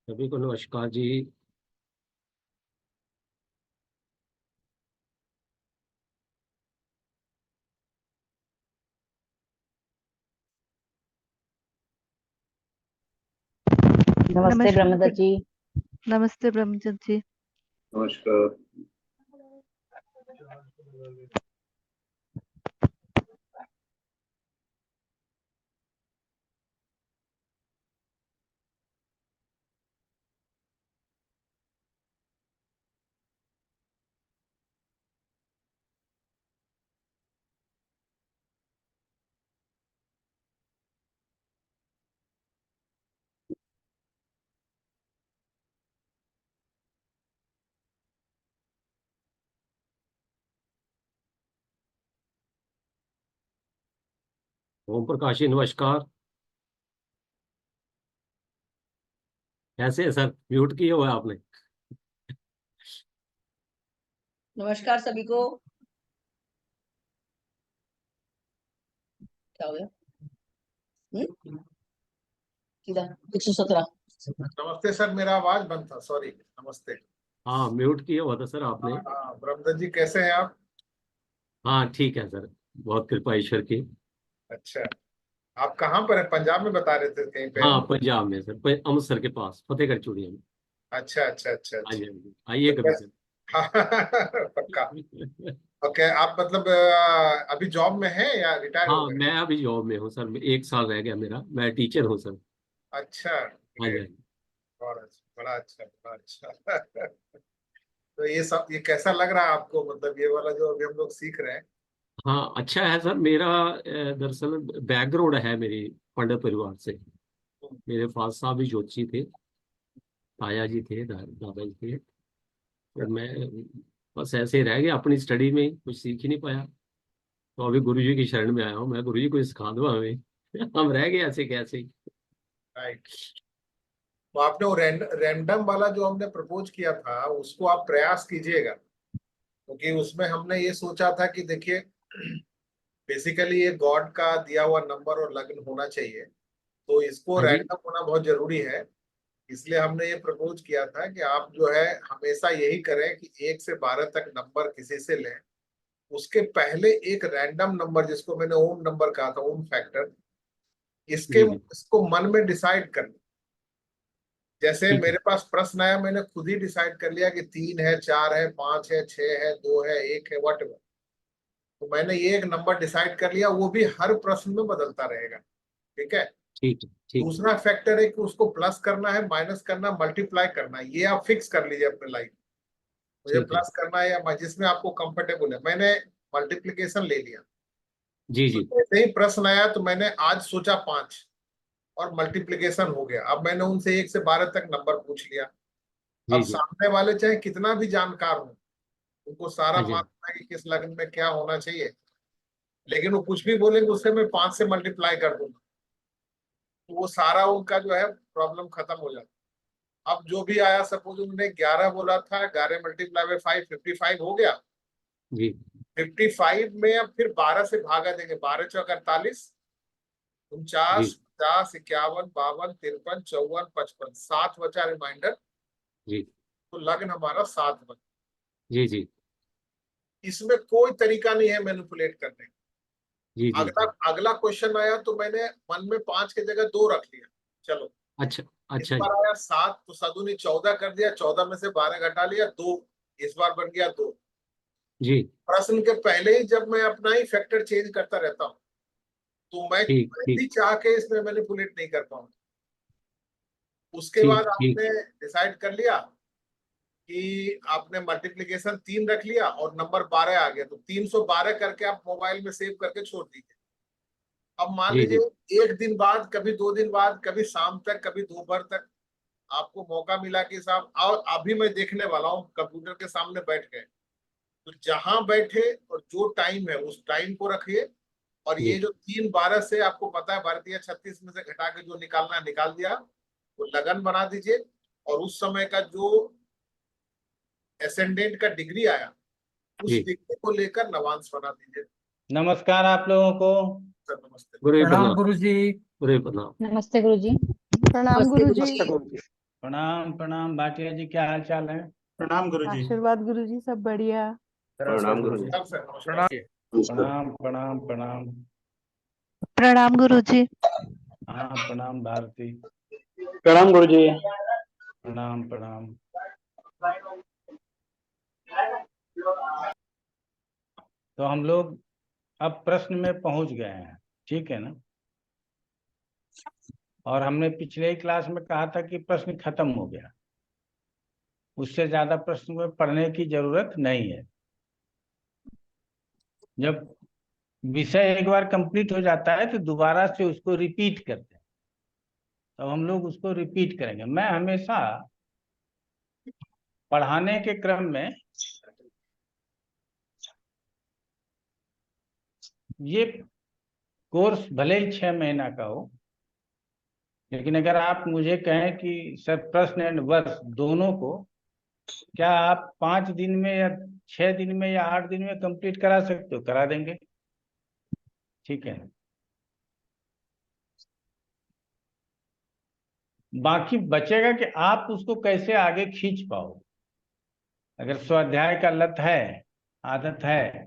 सभी को नमस्कार जी। नमस्ते ब्रह्मदत्त जी। नमस्ते ब्रह्मदत्त जी। नमस्कार। ओम प्रकाश जी नमस्कार। कैसे है सर? म्यूट किया हुआ है आपने। नमस्कार सभी को। क्या हो गया? 117। नमस्ते सर, मेरा आवाज बंद था, सॉरी। नमस्ते। हाँ, म्यूट किया हुआ था सर आपने। हाँ, ब्रह्मदत्त जी कैसे हैं आप? हाँ ठीक है सर, बहुत कृपा ईश्वर की। अच्छा, आप कहाँ पर हैं? पंजाब में बता रहे थे कहीं पे। हाँ पंजाब में सर, अमृतसर के पास फतेहगढ़ चूड़िया में। अच्छा अच्छा अच्छा हाँ अच्छा। जी हाँ जी, आइए तो कभी सर। हाँ, पक्का। ओके, आप मतलब अभी जॉब में हैं या रिटायर हो हाँ गए? मैं अभी जॉब में हूँ सर, 1 साल रह गया मेरा, मैं टीचर हूँ सर। अच्छा, हाँ जी हाँ ग्रेट। जी। और अच्छा, बड़ा अच्छा बड़ा अच्छा। तो ये सब, ये कैसा लग रहा है आपको? मतलब ये वाला जो अभी हम लोग सीख रहे हैं। हाँ अच्छा है सर। मेरा दरअसल बैकग्राउंड है मेरी पंडित परिवार से। मेरे फादर साहब भी ज्योतिषी थे, ताया जी थे, दादा जी थे। तो मैं बस ऐसे ही रह गया अपनी स्टडी में, कुछ सीख ही नहीं पाया। तो अभी गुरु जी की शरण में आया हूँ, मैं गुरु जी को सिखा दो हमें। हम रह गए ऐसे कैसे ही। राइट। तो आपने वो रैंडम वाला जो हमने प्रपोज किया था उसको आप प्रयास कीजिएगा, क्योंकि उसमें हमने ये सोचा था कि देखिए, बेसिकली ये गॉड का दिया हुआ नंबर और लग्न होना चाहिए, तो इसको हाँ जी रैंडम होना बहुत जरूरी है। इसलिए हमने ये प्रपोज किया था कि आप जो है हमेशा यही करें कि 1 से 12 तक नंबर किसी से लें, उसके पहले एक रैंडम नंबर जिसको मैंने ओम नंबर कहा था, ओम फैक्टर, इसके जी जी। इसको मन में डिसाइड कर। जैसे ठीक है। मेरे पास प्रश्न आया, मैंने खुद ही डिसाइड कर लिया कि 3 है, 4 है, 5 है, 6 है, 2 है, 1 है, वट। तो मैंने ये एक नंबर डिसाइड कर लिया, वो भी हर प्रश्न में बदलता रहेगा। ठीक है। ठीक है। ठीक है। दूसरा फैक्टर है कि उसको प्लस करना है, माइनस करना, मल्टीप्लाई करना है, ये आप फिक्स कर लीजिए अपने लाइफ। मुझे ठीक है। प्लस करना है या जिसमें आपको कंफर्टेबल है। मैंने मल्टीप्लीकेशन ले लिया। जी तो जी। जैसे ही प्रश्न आया तो मैंने आज सोचा 5 और मल्टीप्लीकेशन हो गया। अब मैंने उनसे 1 से 12 तक नंबर पूछ लिया। अब जी जी। सामने वाले चाहे कितना भी जानकार हो, उनको सारा हाँ जी। मालूम है कि किस लग्न में क्या होना चाहिए, लेकिन वो कुछ भी बोलेंगे उससे मैं 5 से मल्टीप्लाई कर दूंगा, तो वो सारा उनका जो है प्रॉब्लम खत्म हो जाता। अब जो भी आया, सपोज उन्होंने 11 बोला था, 11 मल्टीप्लाई बाय 5 55 हो गया। जी 55 में अब फिर 12 से भागा देंगे, 12 चौक 48, जी 49, 50, 51, 52, 53, 54, 55, 7 बचा रिमाइंडर। जी। तो लग्न हमारा 7 बचा। जी जी। इसमें कोई तरीका नहीं है मैनिपुलेट करने का। जी जी अगला जी। अगला क्वेश्चन आया तो मैंने मन में 5 की जगह 2 रख लिया। चलो, अच्छा। इस अच्छा बार जी। आया 7 तो सदुनी 14 कर दिया, 14 में से 12 घटा लिया, 2। इस बार बन गया 2। जी। प्रश्न के पहले ही जब मैं अपना ही फैक्टर चेंज करता रहता हूँ, तो मैं ठीक भी ठीक। चाह के इसमें मैनिपुलेट नहीं कर पाऊंगा। उसके बाद ठीक ठीक। आपने डिसाइड कर लिया कि आपने मल्टीप्लीकेशन 3 रख लिया और नंबर 12 आ गया, तो 312 करके आप मोबाइल में सेव करके छोड़ दीजिए। अब मान जी जी। लीजिए 1 दिन बाद, कभी 2 दिन बाद, कभी शाम तक, कभी दोपहर तक आपको मौका मिला कि साहब और अभी मैं देखने वाला हूँ, कंप्यूटर के सामने बैठ गए, तो जहां बैठे और जो टाइम है उस टाइम को रखिए। और ये जी जो 3 12 से आपको पता है, भारतीय 36 में से घटा के जो निकालना है निकाल दिया, वो लगन बना दीजिए। और उस समय का जो एसेंडेंट का डिग्री आया, उस जी। डिग्री को लेकर नवांश बना दीजिए। नमस्कार आप लोगों को। सर नमस्ते। गुरु प्रणाम प्रणाम। गुरु जी। गुरु प्रणाम। नमस्ते गुरु जी। प्रणाम नमस्ते गुरु गुरु जी। जी। प्रणाम प्रणाम भाटिया जी, क्या हाल चाल है? प्रणाम गुरुजी। आशीर्वाद गुरुजी, सब बढ़िया। प्रणाम गुरुजी। सर सर नमस्कार। प्रणाम प्रणाम प्रणाम। प्रणाम गुरुजी। हाँ प्रणाम भारती। प्रणाम गुरुजी। प्रणाम प्रणाम। तो हम लोग अब प्रश्न में पहुंच गए हैं, ठीक है ना? और हमने पिछले ही क्लास में कहा था कि प्रश्न खत्म हो गया, उससे ज्यादा प्रश्न में पढ़ने की जरूरत नहीं है। जब विषय एक बार कंप्लीट हो जाता है तो दोबारा से उसको रिपीट करते हैं, तो हम लोग उसको रिपीट करेंगे। मैं हमेशा पढ़ाने के क्रम में ये कोर्स भले ही 6 महीना का हो, लेकिन अगर आप मुझे कहें कि सर प्रश्न एंड वर्ष दोनों को क्या आप 5 दिन में या 6 दिन में या 8 दिन में कंप्लीट करा सकते हो, करा देंगे, ठीक है। बाकी बचेगा कि आप उसको कैसे आगे खींच पाओ। अगर स्वाध्याय का लत है, आदत है,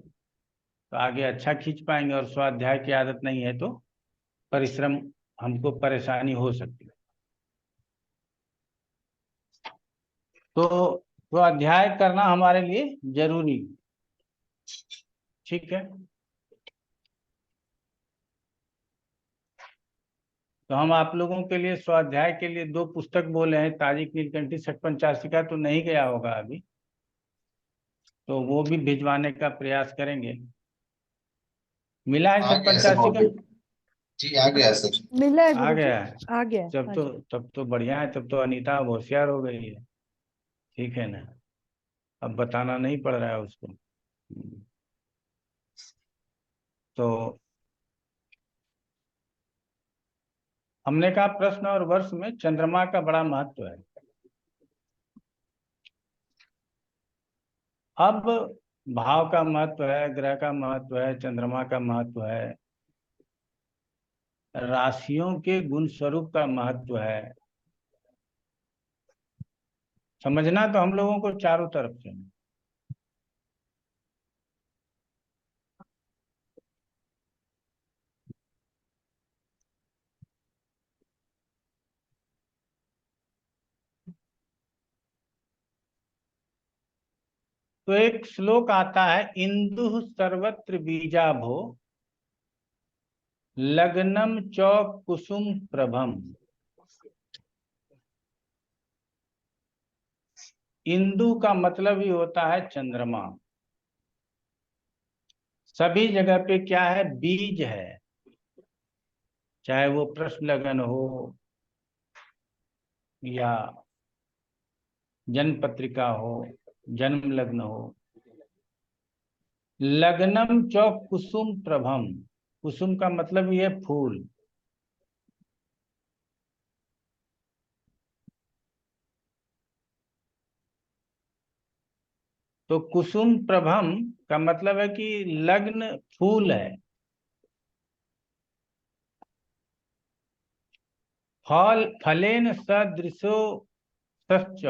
तो आगे अच्छा खींच पाएंगे, और स्वाध्याय की आदत नहीं है तो परिश्रम, हमको परेशानी हो सकती है। तो स्वाध्याय करना हमारे लिए जरूरी है, ठीक है। तो हम आप लोगों के लिए स्वाध्याय के लिए 2 पुस्तक बोले हैं। ताजिक नीलकंठी षटपंचाशी का तो नहीं गया होगा अभी, तो वो भी भिजवाने का प्रयास करेंगे। मिला है आ गया है सर, षटपंचाशी का? जी आ गया है सर। मिला है आ गुरुजी। गया है? आ गया है, तब हाँ तो जी। तब तो बढ़िया है, तब तो अनीता अब होशियार हो गई है, ठीक है ना? अब बताना नहीं पड़ रहा है उसको। तो हमने कहा प्रश्न और वर्ष में चंद्रमा का बड़ा महत्व है। अब भाव का महत्व है, ग्रह का महत्व है, चंद्रमा का महत्व है, राशियों के गुण स्वरूप का महत्व है। समझना तो हम लोगों को चारों तरफ से है। तो एक श्लोक आता है, इंदु सर्वत्र बीजाभो लग्नम च कुसुम प्रभम। इंदु का मतलब ही होता है चंद्रमा। सभी जगह पे क्या है? बीज है। चाहे वो प्रश्न लगन हो या जन्म पत्रिका हो, जन्म लग्न हो। लग्नम च कुसुम प्रभम, कुसुम का मतलब ये फूल। तो कुसुम प्रभम का मतलब है कि लग्न फूल है। फल फलेन सदृशो सश्च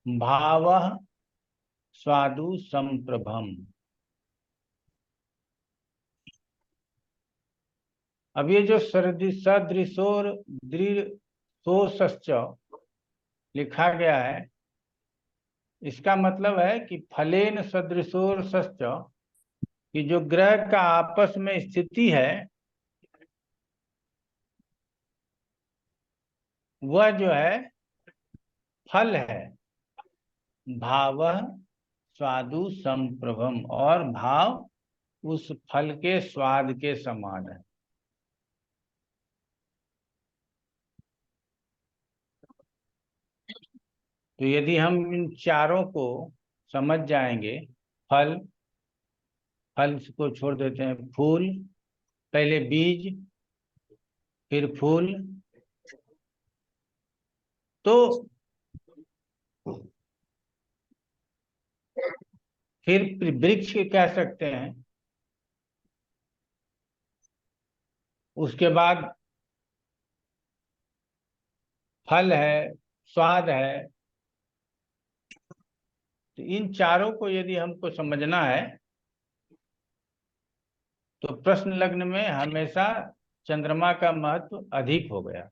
भावः स्वादु संप्रभम। अब ये जो सदृशोर दृशोश्च लिखा गया है, इसका मतलब है कि फलेन सदृशोर सश्च, कि जो ग्रह का आपस में स्थिति है वह जो है फल है। भावः स्वादु संप्रभम, और भाव उस फल के स्वाद के समान है। तो यदि हम इन चारों को समझ जाएंगे, फल, फल को छोड़ देते हैं, फूल, पहले बीज फिर फूल, तो फिर वृक्ष कह सकते हैं। उसके बाद फल है, स्वाद है। तो इन चारों को यदि हमको समझना है तो प्रश्न लग्न में हमेशा चंद्रमा का महत्व अधिक हो गया,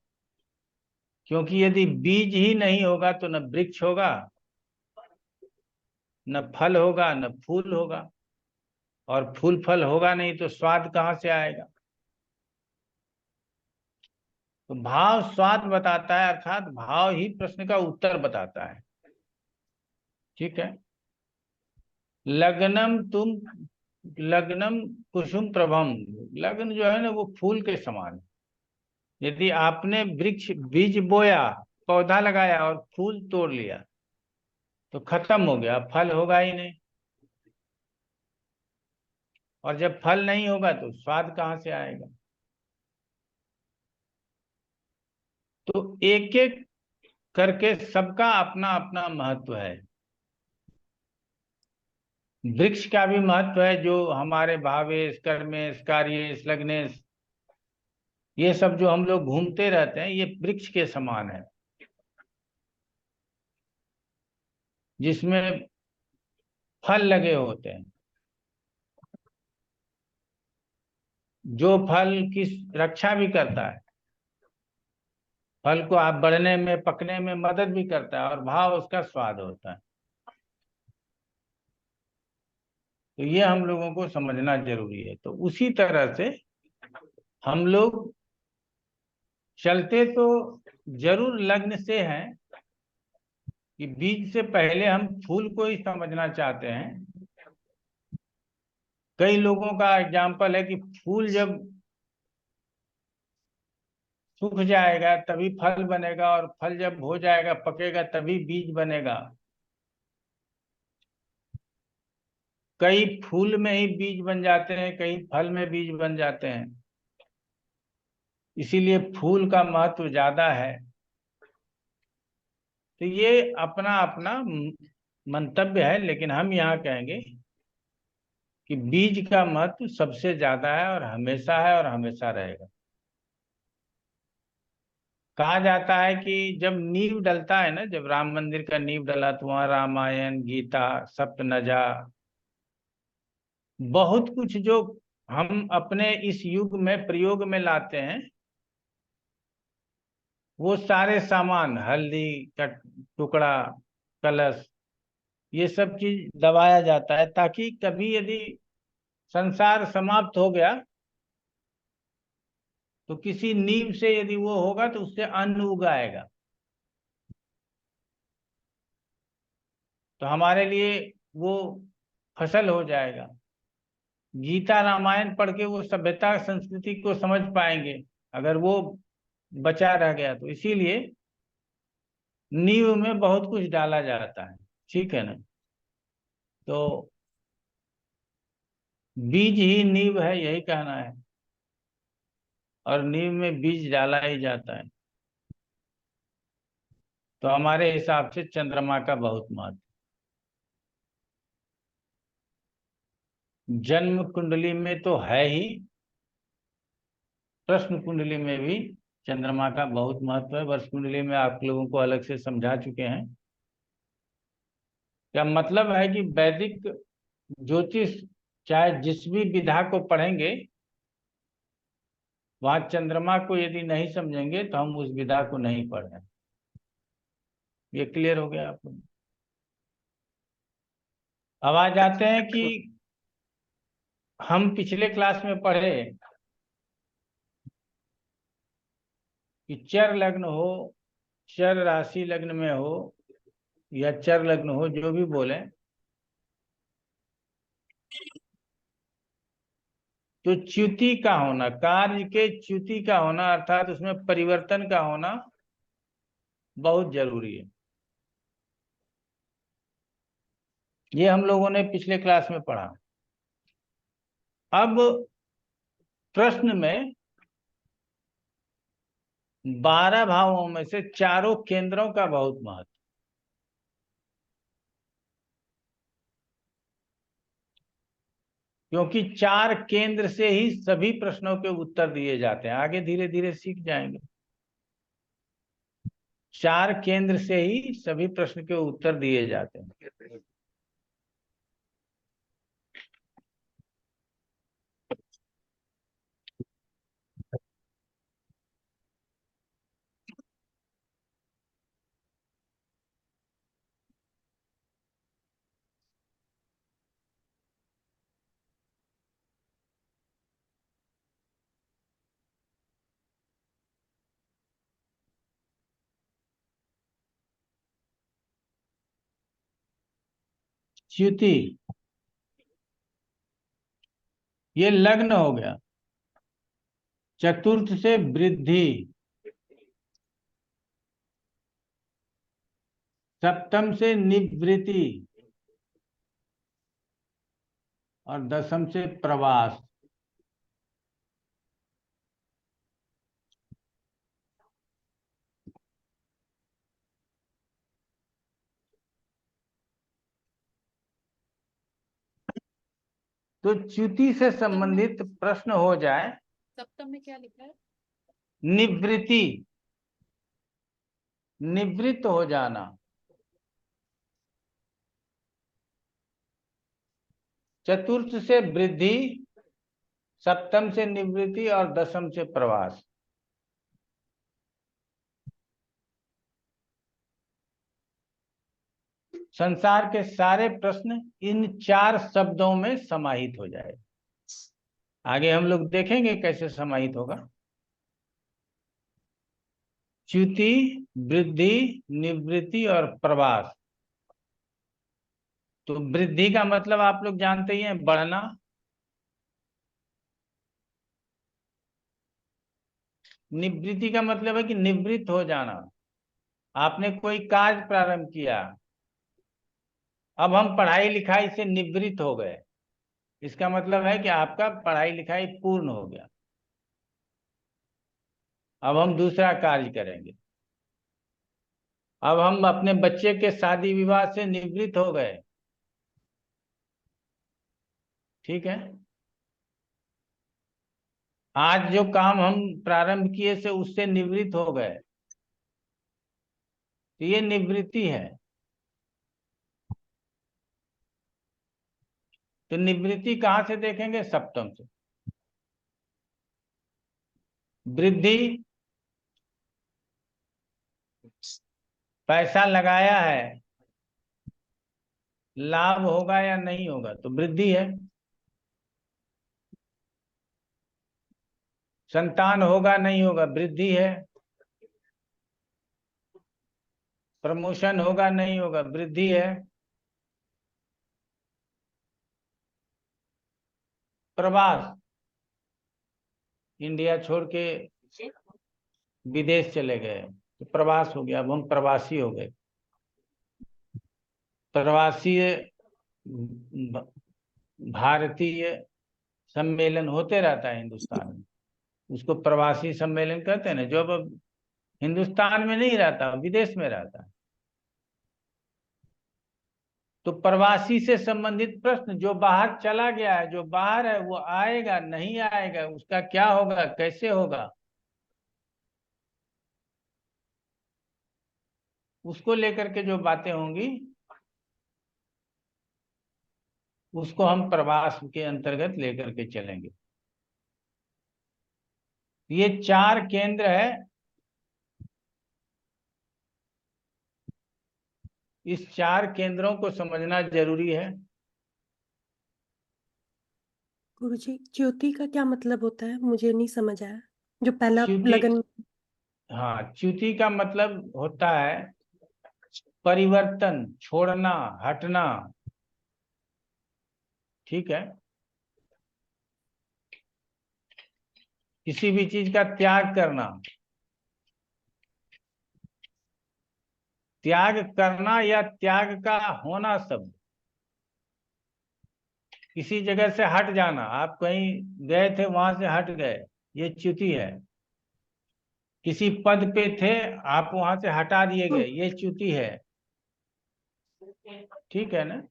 क्योंकि यदि बीज ही नहीं होगा तो न वृक्ष होगा, न फल होगा, न फूल होगा, और फूल फल होगा नहीं तो स्वाद कहाँ से आएगा। तो भाव स्वाद बताता है, अर्थात भाव ही प्रश्न का उत्तर बताता है। ठीक है। लग्नम कुसुम प्रभम, लग्न जो है ना वो फूल के समान है। यदि आपने वृक्ष बीज बोया, पौधा लगाया और फूल तोड़ लिया तो खत्म हो गया, फल होगा ही नहीं। और जब फल नहीं होगा तो स्वाद कहाँ से आएगा। तो एक एक करके सबका अपना अपना महत्व है। वृक्ष का भी महत्व है, जो हमारे भावेश, कर्मेश, कार्येश, लग्नेश, ये सब जो हम लोग घूमते रहते हैं, ये वृक्ष के समान है, जिसमें फल लगे होते हैं। जो फल की रक्षा भी करता है, फल को आप बढ़ने में, पकने में मदद भी करता है, और भाव उसका स्वाद होता है। तो ये हम लोगों को समझना जरूरी है। तो उसी तरह से हम लोग चलते तो जरूर लग्न से हैं, कि बीज से पहले हम फूल को ही समझना चाहते हैं। कई लोगों का एग्जाम्पल है कि फूल जब सूख जाएगा तभी फल बनेगा, और फल जब हो जाएगा, पकेगा, तभी बीज बनेगा। कई फूल में ही बीज बन जाते हैं, कई फल में बीज बन जाते हैं, इसीलिए फूल का महत्व ज्यादा है। तो ये अपना अपना मंतव्य है, लेकिन हम यहाँ कहेंगे कि बीज का महत्व सबसे ज्यादा है, और हमेशा रहेगा। कहा जाता है कि जब नींव डलता है ना, जब राम मंदिर का नींव डला तो वहां रामायण, गीता, सप्तनजा, बहुत कुछ जो हम अपने इस युग में प्रयोग में लाते हैं, वो सारे सामान, हल्दी का टुकड़ा, कलश, ये सब चीज दबाया जाता है, ताकि कभी यदि संसार समाप्त हो गया तो किसी नींव से यदि वो होगा तो उससे अन्न उगाएगा। तो हमारे लिए वो फसल हो जाएगा। गीता रामायण पढ़ के वो सभ्यता संस्कृति को समझ पाएंगे, अगर वो बचा रह गया तो। इसीलिए नींव में बहुत कुछ डाला जाता है। ठीक है ना। तो बीज ही नींव है, यही कहना है, और नींव में बीज डाला ही जाता है। तो हमारे हिसाब से चंद्रमा का बहुत महत्व। जन्म कुंडली में तो है ही, प्रश्न कुंडली में भी चंद्रमा का बहुत महत्व है। वर्ष कुंडली में आप लोगों को अलग से समझा चुके हैं। क्या मतलब है कि वैदिक ज्योतिष, चाहे जिस भी विधा को पढ़ेंगे, वहां चंद्रमा को यदि नहीं समझेंगे तो हम उस विधा को नहीं पढ़ रहे। ये क्लियर हो गया आपको। अब आ जाते हैं कि हम पिछले क्लास में पढ़े कि चर लग्न हो, चर राशि लग्न में हो, या चर लग्न हो, जो भी बोले, तो च्युति का होना, कार्य के च्युति का होना, अर्थात उसमें परिवर्तन का होना बहुत जरूरी है। ये हम लोगों ने पिछले क्लास में पढ़ा। अब प्रश्न में 12 भावों में से चारों केंद्रों का बहुत महत्व। क्योंकि 4 केंद्र से ही सभी प्रश्नों के उत्तर दिए जाते हैं। आगे धीरे धीरे सीख जाएंगे। 4 केंद्र से ही सभी प्रश्न के उत्तर दिए जाते हैं। च्युति, ये लग्न हो गया। चतुर्थ से वृद्धि, सप्तम से निवृत्ति और दशम से प्रवास। तो च्युति से संबंधित प्रश्न हो जाए। सप्तम में क्या लिखा है? निवृत्ति, निवृत्त हो जाना। चतुर्थ से वृद्धि, सप्तम से निवृत्ति और दशम से प्रवास। संसार के सारे प्रश्न इन 4 शब्दों में समाहित हो जाए। आगे हम लोग देखेंगे कैसे समाहित होगा। च्युति, वृद्धि, निवृत्ति और प्रवास। तो वृद्धि का मतलब आप लोग जानते ही हैं, बढ़ना। निवृत्ति का मतलब है कि निवृत्त हो जाना। आपने कोई कार्य प्रारंभ किया, अब हम पढ़ाई लिखाई से निवृत्त हो गए, इसका मतलब है कि आपका पढ़ाई लिखाई पूर्ण हो गया, अब हम दूसरा कार्य करेंगे। अब हम अपने बच्चे के शादी विवाह से निवृत्त हो गए, ठीक है। आज जो काम हम प्रारंभ किए से उससे निवृत्त हो गए, तो ये निवृत्ति है। तो निवृत्ति कहां से देखेंगे? सप्तम से। वृद्धि, पैसा लगाया है, लाभ होगा या नहीं होगा, तो वृद्धि है। संतान होगा नहीं होगा, वृद्धि है। प्रमोशन होगा नहीं होगा, वृद्धि है। प्रवास, इंडिया छोड़ के विदेश चले गए तो प्रवास हो गया, अब हम प्रवासी हो गए। प्रवासी भारतीय सम्मेलन होते रहता है हिंदुस्तान में, उसको प्रवासी सम्मेलन कहते हैं ना। जो अब हिंदुस्तान में नहीं रहता, विदेश में रहता है। तो प्रवासी से संबंधित प्रश्न, जो बाहर चला गया है, जो बाहर है, वो आएगा नहीं आएगा, उसका क्या होगा, कैसे होगा, उसको लेकर के जो बातें होंगी उसको हम प्रवास के अंतर्गत लेकर के चलेंगे। ये 4 केंद्र है। इस 4 केंद्रों को समझना जरूरी है। गुरुजी, च्युति का क्या मतलब होता है? मुझे नहीं समझ आया। जो पहला च्युति, लगन। हाँ, च्युति का मतलब होता है परिवर्तन, छोड़ना, हटना, ठीक है। किसी भी चीज का त्याग करना। त्याग करना या त्याग का होना शब्द। किसी जगह से हट जाना, आप कहीं गए थे वहां से हट गए, ये च्युति है। किसी पद पे थे, आप वहां से हटा दिए गए, ये च्युति है, ठीक है ना।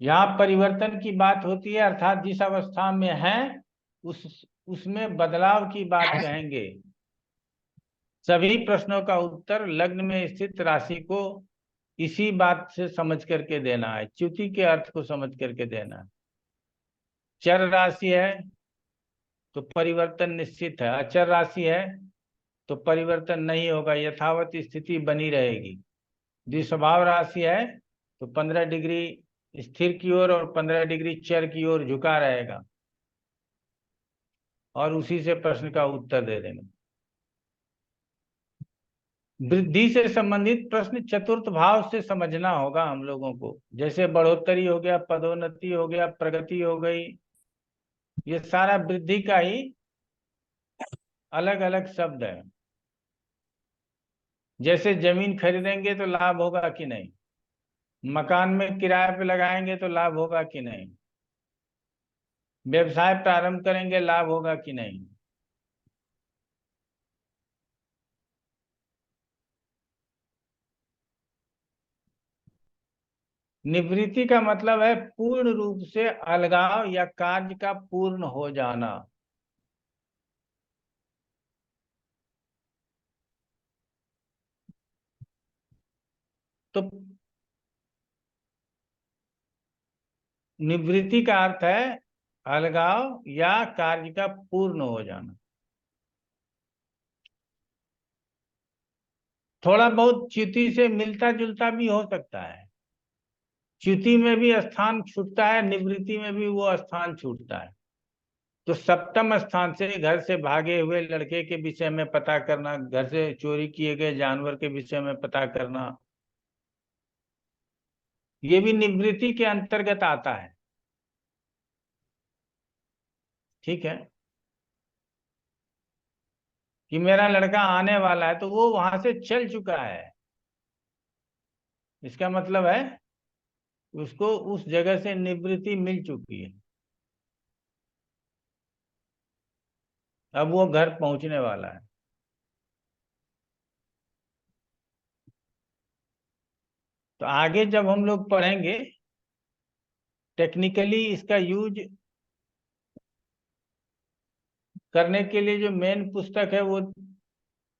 यहाँ परिवर्तन की बात होती है, अर्थात जिस अवस्था में है उसमें बदलाव की बात कहेंगे। सभी प्रश्नों का उत्तर लग्न में स्थित राशि को इसी बात से समझ करके देना है, च्युति के अर्थ को समझ करके देना है। चर राशि है तो परिवर्तन निश्चित है, अचर राशि है तो परिवर्तन नहीं होगा, यथावत स्थिति बनी रहेगी। द्विस्वभाव राशि है तो 15 डिग्री स्थिर की ओर और 15 डिग्री चर की ओर झुका रहेगा, और उसी से प्रश्न का उत्तर दे देंगे। वृद्धि से संबंधित प्रश्न चतुर्थ भाव से समझना होगा हम लोगों को, जैसे बढ़ोतरी हो गया, पदोन्नति हो गया, प्रगति हो गई, ये सारा वृद्धि का ही अलग अलग शब्द है। जैसे जमीन खरीदेंगे तो लाभ होगा कि नहीं, मकान में किराए पे लगाएंगे तो लाभ होगा कि नहीं, व्यवसाय प्रारंभ करेंगे लाभ होगा कि नहीं। निवृत्ति का मतलब है पूर्ण रूप से अलगाव या कार्य का पूर्ण हो जाना। तो निवृत्ति का अर्थ है अलगाव या कार्य का पूर्ण हो जाना। थोड़ा बहुत च्युति से मिलता जुलता भी हो सकता है, च्युति में भी स्थान छूटता है, निवृत्ति में भी वो स्थान छूटता है। तो सप्तम स्थान से घर से भागे हुए लड़के के विषय में पता करना, घर से चोरी किए गए जानवर के विषय में पता करना, ये भी निवृत्ति के अंतर्गत आता है। ठीक है, कि मेरा लड़का आने वाला है तो वो वहां से चल चुका है, इसका मतलब है उसको उस जगह से निवृत्ति मिल चुकी है, अब वो घर पहुंचने वाला है। तो आगे जब हम लोग पढ़ेंगे टेक्निकली इसका यूज करने के लिए, जो मेन पुस्तक है वो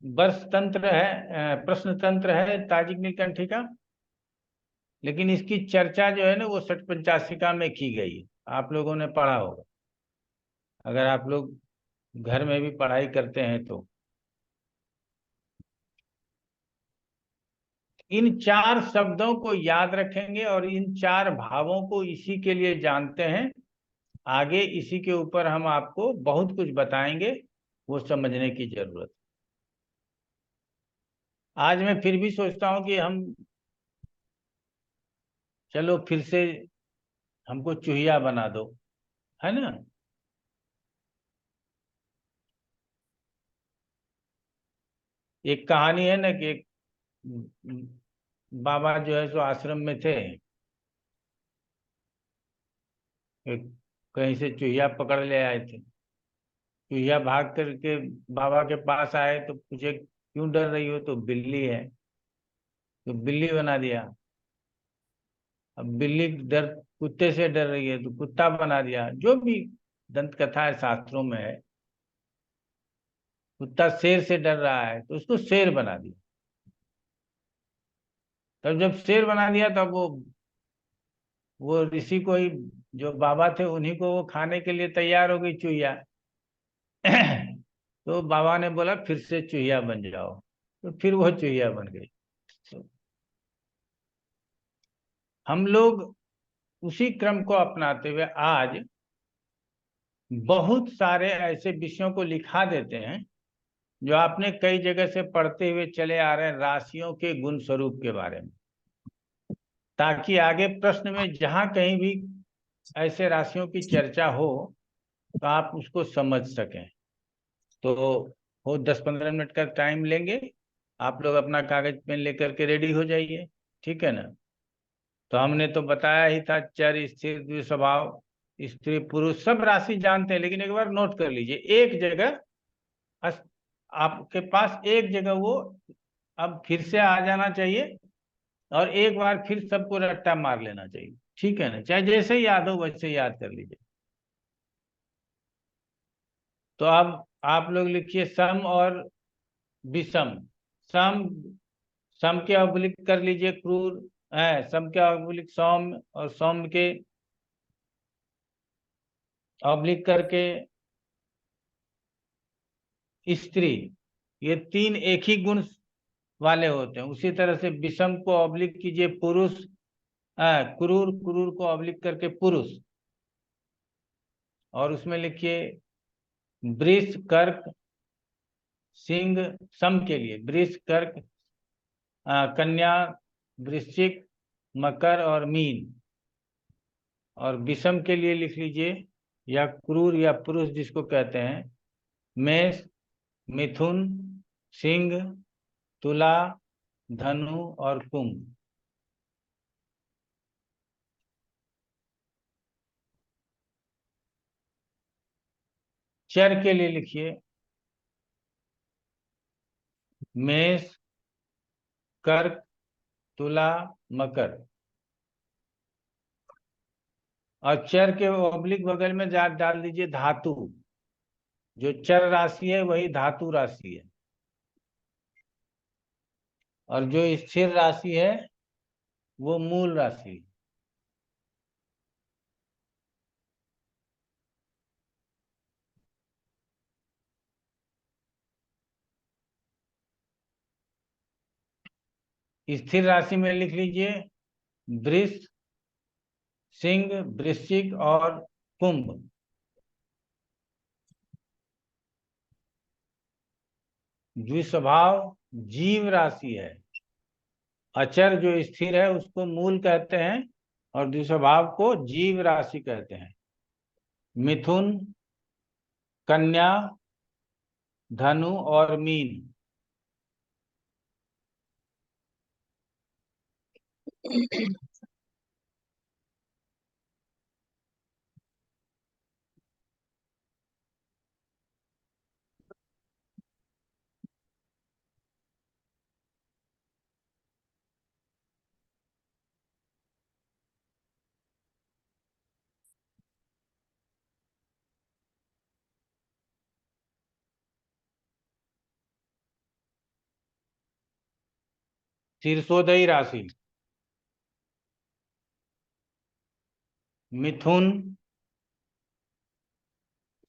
वर्ष तंत्र है, प्रश्न तंत्र है ताजिक नीलकंठी का, लेकिन इसकी चर्चा जो है ना वो 60-85 में की गई है, आप लोगों ने पढ़ा होगा अगर आप लोग घर में भी पढ़ाई करते हैं तो। इन 4 शब्दों को याद रखेंगे और इन 4 भावों को इसी के लिए जानते हैं। आगे इसी के ऊपर हम आपको बहुत कुछ बताएंगे, वो समझने की जरूरत। आज मैं फिर भी सोचता हूं कि हम चलो फिर से हमको चूहिया बना दो, है ना। एक कहानी है ना कि एक बाबा जो है सो आश्रम में थे, एक कहीं से चूहिया पकड़ ले आए थे। चूहिया भाग करके बाबा के पास आए तो पूछे क्यों डर रही हो, तो बिल्ली है, तो बिल्ली बना दिया। अब बिल्ली डर कुत्ते से डर रही है तो कुत्ता बना दिया। जो भी दंत कथा है शास्त्रों में है, कुत्ता शेर से डर रहा है तो उसको शेर बना दिया। तब जब शेर बना दिया तब वो ऋषि को ही, जो बाबा थे उन्हीं को वो खाने के लिए तैयार हो गई चूहिया। तो बाबा ने बोला फिर से चूहिया बन जाओ, तो फिर वो चूहिया बन गई। तो हम लोग उसी क्रम को अपनाते हुए आज बहुत सारे ऐसे विषयों को लिखा देते हैं जो आपने कई जगह से पढ़ते हुए चले आ रहे हैं, राशियों के गुण स्वरूप के बारे में, ताकि आगे प्रश्न में जहां कहीं भी ऐसे राशियों की चर्चा हो तो आप उसको समझ सकें। तो वो 10-15 मिनट का टाइम लेंगे, आप लोग अपना कागज पेन लेकर के रेडी हो जाइए, ठीक है ना। तो हमने तो बताया ही था चर स्थिर द्विस्वभाव स्त्री पुरुष सब राशि जानते हैं, लेकिन एक बार नोट कर लीजिए एक जगह आपके पास एक जगह वो अब फिर से आ जाना चाहिए और एक बार फिर सबको रट्टा मार लेना चाहिए, ठीक है ना, चाहे जैसे ही याद हो वैसे याद कर लीजिए। तो अब आप लोग लिखिए सम और विषम। सम, सम के ऑब्लिक कर लीजिए क्रूर है, सम के ऑब्लिक सौम्य, और सौम्य के ऑब्लिक करके स्त्री। ये तीन एक ही गुण वाले होते हैं। उसी तरह से विषम को ऑब्लिक कीजिए पुरुष, क्रूर, क्रूर को ऑब्लिक करके पुरुष, और उसमें लिखिए वृष, कर्क, सिंह। सम के लिए वृष, कर्क, कन्या, वृश्चिक, मकर और मीन। और विषम के लिए लिख लीजिए, या क्रूर या पुरुष जिसको कहते हैं, मेष, मिथुन, सिंह, तुला, धनु और कुंभ। चर के लिए लिखिए मेष, कर्क, तुला, मकर। और चर के ऑब्लिक बगल में डाल दीजिए धातु। जो चर राशि है वही धातु राशि है, और जो स्थिर राशि है वो मूल राशि है। स्थिर राशि में लिख लीजिए वृष, सिंह, वृश्चिक और कुंभ। द्विस्वभाव जीव राशि है। अचर जो स्थिर है उसको मूल कहते हैं, और द्विस्वभाव को जीव राशि कहते हैं। मिथुन, कन्या, धनु और मीन। शीर्षोदयी राशि मिथुन,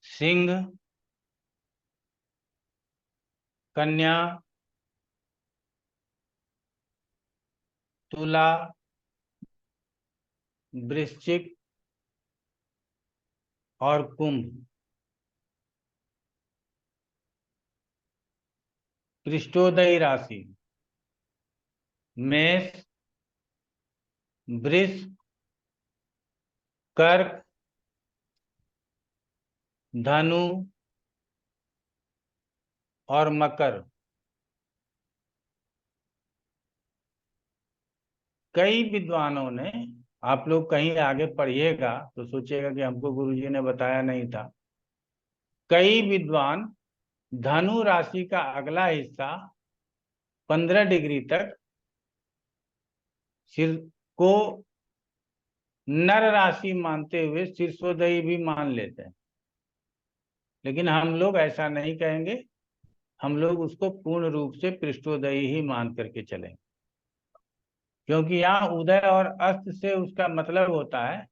सिंह, कन्या, तुला, वृश्चिक और कुंभ। पृष्ठोदयी राशि मेष, वृष, कर्क, धनु और मकर। कई विद्वानों ने, आप लोग कहीं आगे पढ़िएगा तो सोचिएगा कि हमको गुरुजी ने बताया नहीं था, कई विद्वान धनु राशि का अगला हिस्सा 15 डिग्री तक सिर को नर राशि मानते हुए शीर्षोदयी भी मान लेते हैं, लेकिन हम लोग ऐसा नहीं कहेंगे। हम लोग उसको पूर्ण रूप से पृष्ठोदयी ही मान करके चलेंगे, क्योंकि यहाँ उदय और अस्त से उसका मतलब होता है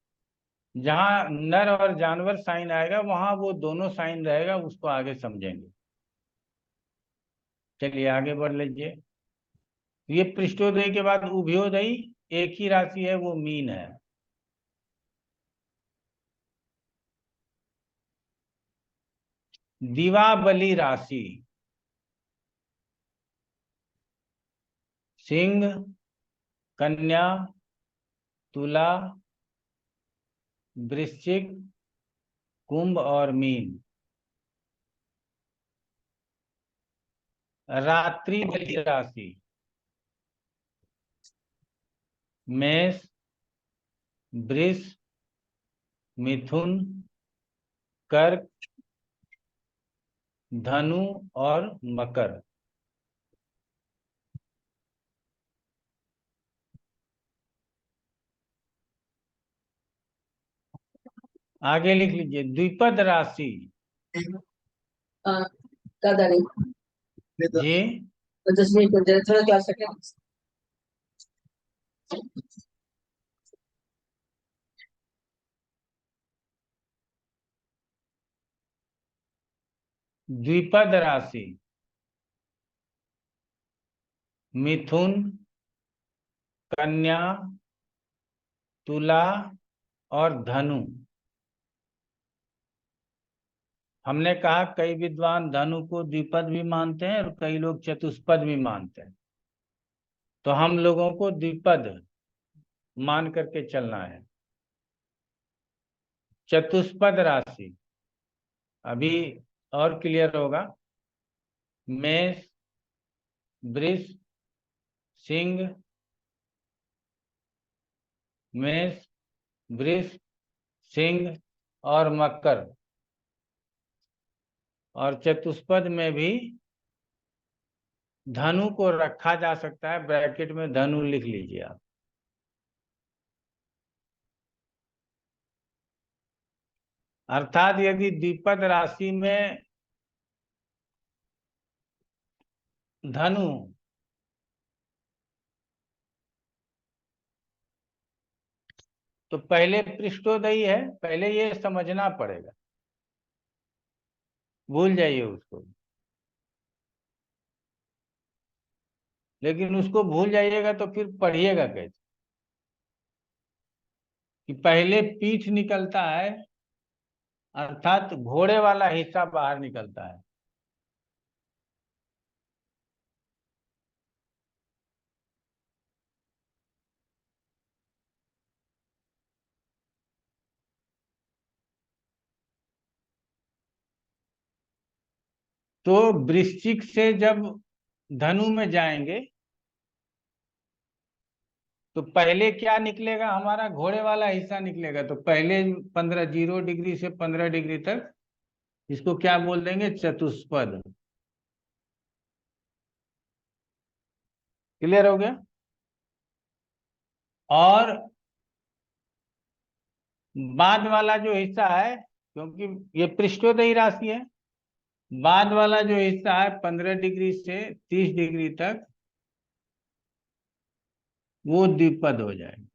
जहां नर और जानवर साइन आएगा वहां वो दोनों साइन रहेगा, उसको आगे समझेंगे। चलिए आगे बढ़ लीजिए। ये पृष्ठोदयी के बाद उभयोदयी एक ही राशि है, वो मीन है। दिवाबली राशि सिंह, कन्या, तुला, वृश्चिक, कुंभ और मीन। रात्रि बली राशि मेष, वृष, मिथुन, कर्क, धनु और मकर। आगे लिख लीजिए द्विपद राशि कदली, जी, 10 मिनट थोड़ा क्लास रखें। द्विपद राशि मिथुन, कन्या, तुला और धनु। हमने कहा कई विद्वान धनु को द्विपद भी मानते हैं और कई लोग चतुष्पद भी मानते हैं, तो हम लोगों को द्विपद मान करके चलना है। चतुष्पद राशि अभी और क्लियर होगा। मेष, वृष, सिंह, मेष, वृष, सिंह और मकर। और चतुष्पद में भी धनु को रखा जा सकता है, ब्रैकेट में धनु लिख लीजिए आप। अर्थात यदि द्विपद राशि में धनु तो पहले पृष्ठोदयी है, पहले ये समझना पड़ेगा, भूल जाइए उसको। लेकिन उसको भूल जाइएगा तो फिर पढ़िएगा कैसे कि पहले पीठ निकलता है, अर्थात घोड़े वाला हिस्सा बाहर निकलता है। तो वृश्चिक से जब धनु में जाएंगे तो पहले क्या निकलेगा, हमारा घोड़े वाला हिस्सा निकलेगा। तो पहले 0 डिग्री से 15 डिग्री तक इसको क्या बोल देंगे, चतुष्पद। क्लियर हो गया। और बाद वाला जो हिस्सा है, क्योंकि ये पृष्ठोदयी राशि है, बाद वाला जो हिस्सा है 15 डिग्री से 30 डिग्री तक वो द्विपद हो जाएगा।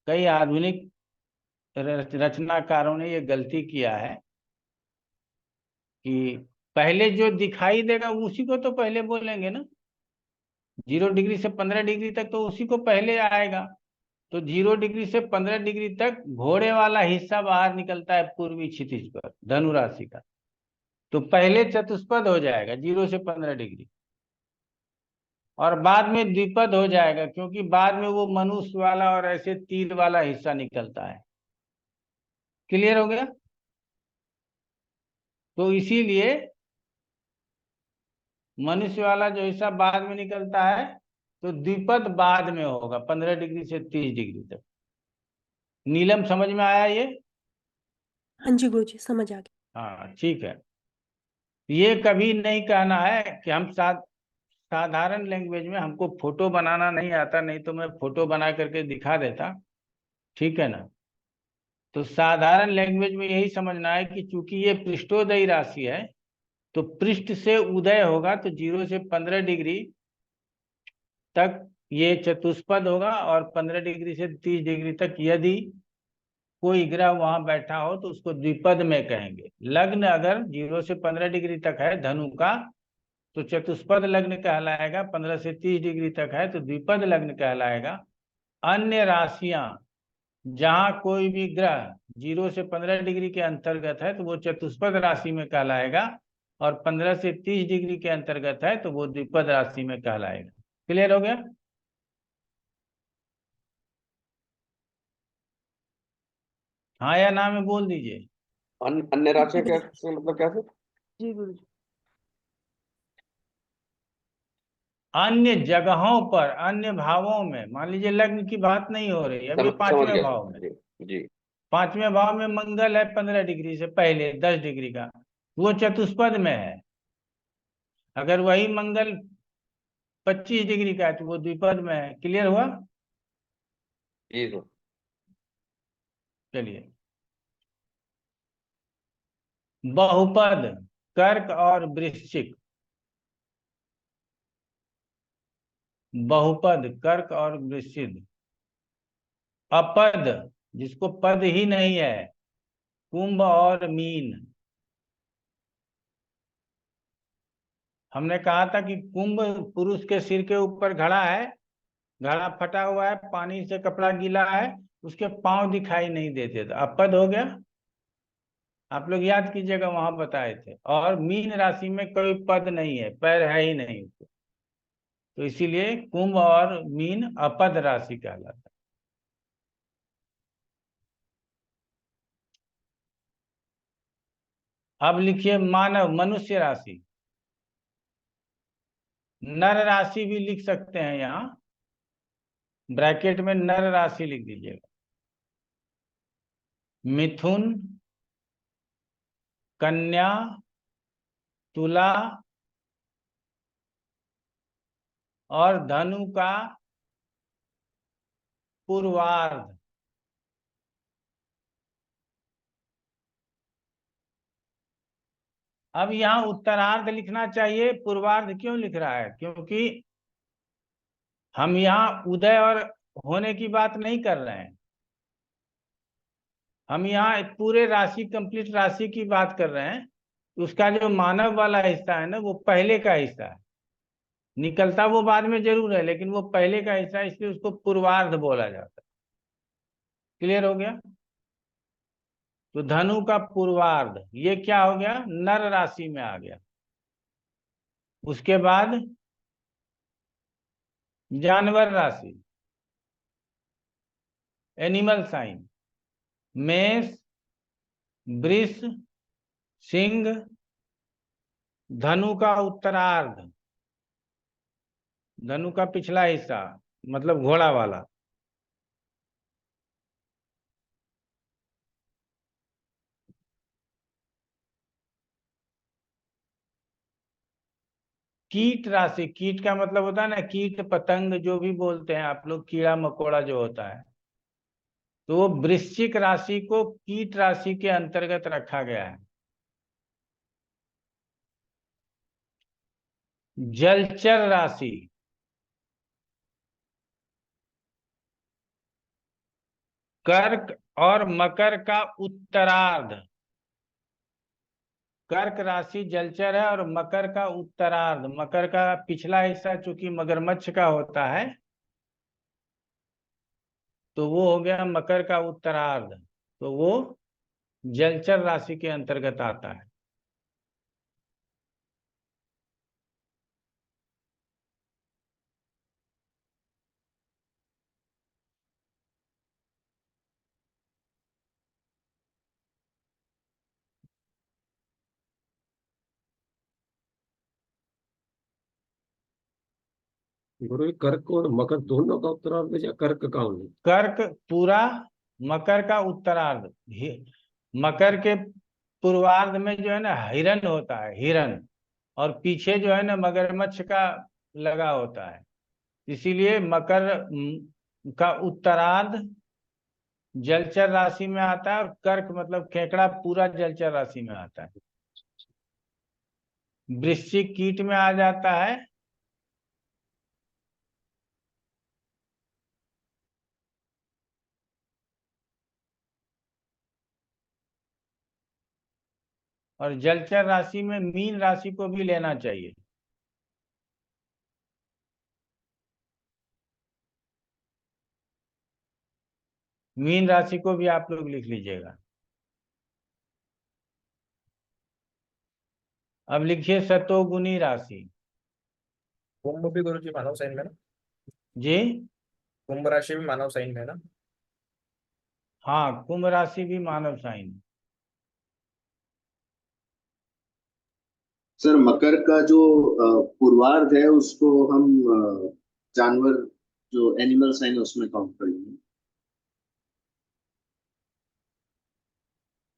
कई आधुनिक रचनाकारों ने ये गलती किया है कि पहले जो दिखाई देगा उसी को तो पहले बोलेंगे ना। 0 डिग्री से 15 डिग्री तक तो उसी को पहले आएगा। तो 0 डिग्री से 15 डिग्री तक घोड़े वाला हिस्सा बाहर निकलता है पूर्वी क्षितिज पर धनु राशि का, तो पहले चतुष्पद हो जाएगा 0 से 15 डिग्री, और बाद में द्विपद हो जाएगा क्योंकि बाद में वो मनुष्य वाला और ऐसे तीर वाला हिस्सा निकलता है। क्लियर हो गया। तो इसीलिए मनुष्य वाला जो हिस्सा बाद में निकलता है तो द्विपद बाद में होगा 15 डिग्री से 30 डिग्री तक। नीलम समझ में आया ये? हाँ जी गुरुजी, समझ आ गया। हाँ ठीक है। ये कभी नहीं कहना है कि हम साधारण लैंग्वेज में हमको फोटो बनाना नहीं आता, नहीं तो मैं फोटो बना करके दिखा देता, ठीक है ना। तो साधारण लैंग्वेज में यही समझना है कि चूंकि ये पृष्ठोदयी राशि है तो पृष्ठ से उदय होगा तो 0 से 15 डिग्री तक ये चतुष्पद होगा, और 15 डिग्री से 30 डिग्री तक यदि कोई ग्रह वहां बैठा हो तो उसको द्विपद में कहेंगे। लग्न अगर 0 से 15 डिग्री तक है धनु का तो चतुष्पद लग्न कहलाएगा, 15 से 30 डिग्री तक है तो द्विपद लग्न कहलाएगा। अन्य राशियां जहां कोई भी ग्रह 0 से 15 डिग्री के अंतर्गत है तो वो चतुष्पद राशि में कहलाएगा, और 15 से 30 डिग्री के अंतर्गत है तो वो द्विपद राशि में कहलाएगा। क्लियर हो गया। हाँ या ना में बोल दीजिए। अन्य राशियां क्या, मतलब क्या सर? जी गुरुजी। अन्य जगहों पर, अन्य भावों में, मान लीजिए लग्न की बात नहीं हो रही है, अब ये समझ 5वें गया भाव में, जी जी। 5वें भाव में मंगल है 15 डिग्री से पहले 10 डिग्री का, वो चतुष्पद में है। अगर वही मंगल 25 डिग्री का है तो वो द्विपद में है। क्लियर हुआ। जी सर। चलिए बहुपद कर्क और वृश्चिक, बहुपद कर्क और वृश्चिक। अपद जिसको पद ही नहीं है, कुंभ और मीन। हमने कहा था कि कुंभ पुरुष के सिर के ऊपर घड़ा है, घड़ा फटा हुआ है, पानी से कपड़ा गीला है, उसके पांव दिखाई नहीं देते, तो अपद हो गया। आप लोग याद कीजिएगा, वहां बताए थे। और मीन राशि में कोई पद नहीं है, पैर है ही नहीं, तो इसीलिए कुंभ और मीन अपद राशि कहलाता है। अब लिखिए मानव, मनुष्य राशि। नर राशि भी लिख सकते हैं, यहाँ ब्रैकेट में नर राशि लिख दीजिएगा। मिथुन, कन्या, तुला और धनु का पूर्वार्ध। अब यहाँ उत्तरार्ध लिखना चाहिए, पूर्वार्ध क्यों लिख रहा है? क्योंकि हम यहाँ उदय और होने की बात नहीं कर रहे हैं, हम यहाँ पूरे राशि, कंप्लीट राशि की बात कर रहे हैं। उसका जो मानव वाला हिस्सा है ना, वो पहले का हिस्सा है, निकलता वो बाद में जरूर है, लेकिन वो पहले का हिस्सा है, इसलिए उसको पूर्वार्ध बोला जाता है। क्लियर हो गया? तो धनु का पूर्वार्ध ये क्या हो गया? नर राशि में आ गया। उसके बाद जानवर राशि, एनिमल साइन, मेष, वृष, सिंह, धनु का उत्तरार्ध, धनु का पिछला हिस्सा, मतलब घोड़ा वाला। कीट राशि, कीट का मतलब होता है ना, कीट पतंग जो भी बोलते हैं आप लोग, कीड़ा मकोड़ा जो होता है, तो वो वृश्चिक राशि को कीट राशि के अंतर्गत रखा गया है। जलचर राशि, कर्क और मकर का उत्तरार्ध। कर्क राशि जलचर है और मकर का उत्तरार्ध, मकर का पिछला हिस्सा चूंकि मगरमच्छ का होता है, तो वो हो गया मकर का उत्तरार्ध, तो वो जलचर राशि के अंतर्गत आता है। गुरु जी, कर्क और मकर दोनों का उत्तरार्ध या कर्क का होना? कर्क पूरा, मकर का उत्तरार्ध। मकर के पूर्वार्ध में जो है ना हिरण होता है, हिरण, और पीछे जो है ना मगरमच्छ का लगा होता है, इसीलिए मकर का उत्तरार्ध जलचर राशि में आता है, और कर्क मतलब खेकड़ा पूरा जलचर राशि में आता है। वृश्चिक कीट में आ जाता है, और जलचर राशि में मीन राशि को भी लेना चाहिए। मीन राशि को भी आप लोग लिख लीजिएगा। अब लिखिए सतोगुनी राशि। कुंभ भी गुरु जी मानव साइन में ना? जी कुंभ राशि भी मानव साइन में ना? हाँ, कुंभ राशि भी मानव साइन। सर मकर का जो पूर्वार्ध है उसको हम जानवर जो एनिमल साइन है उसमें काउंट करेंगे।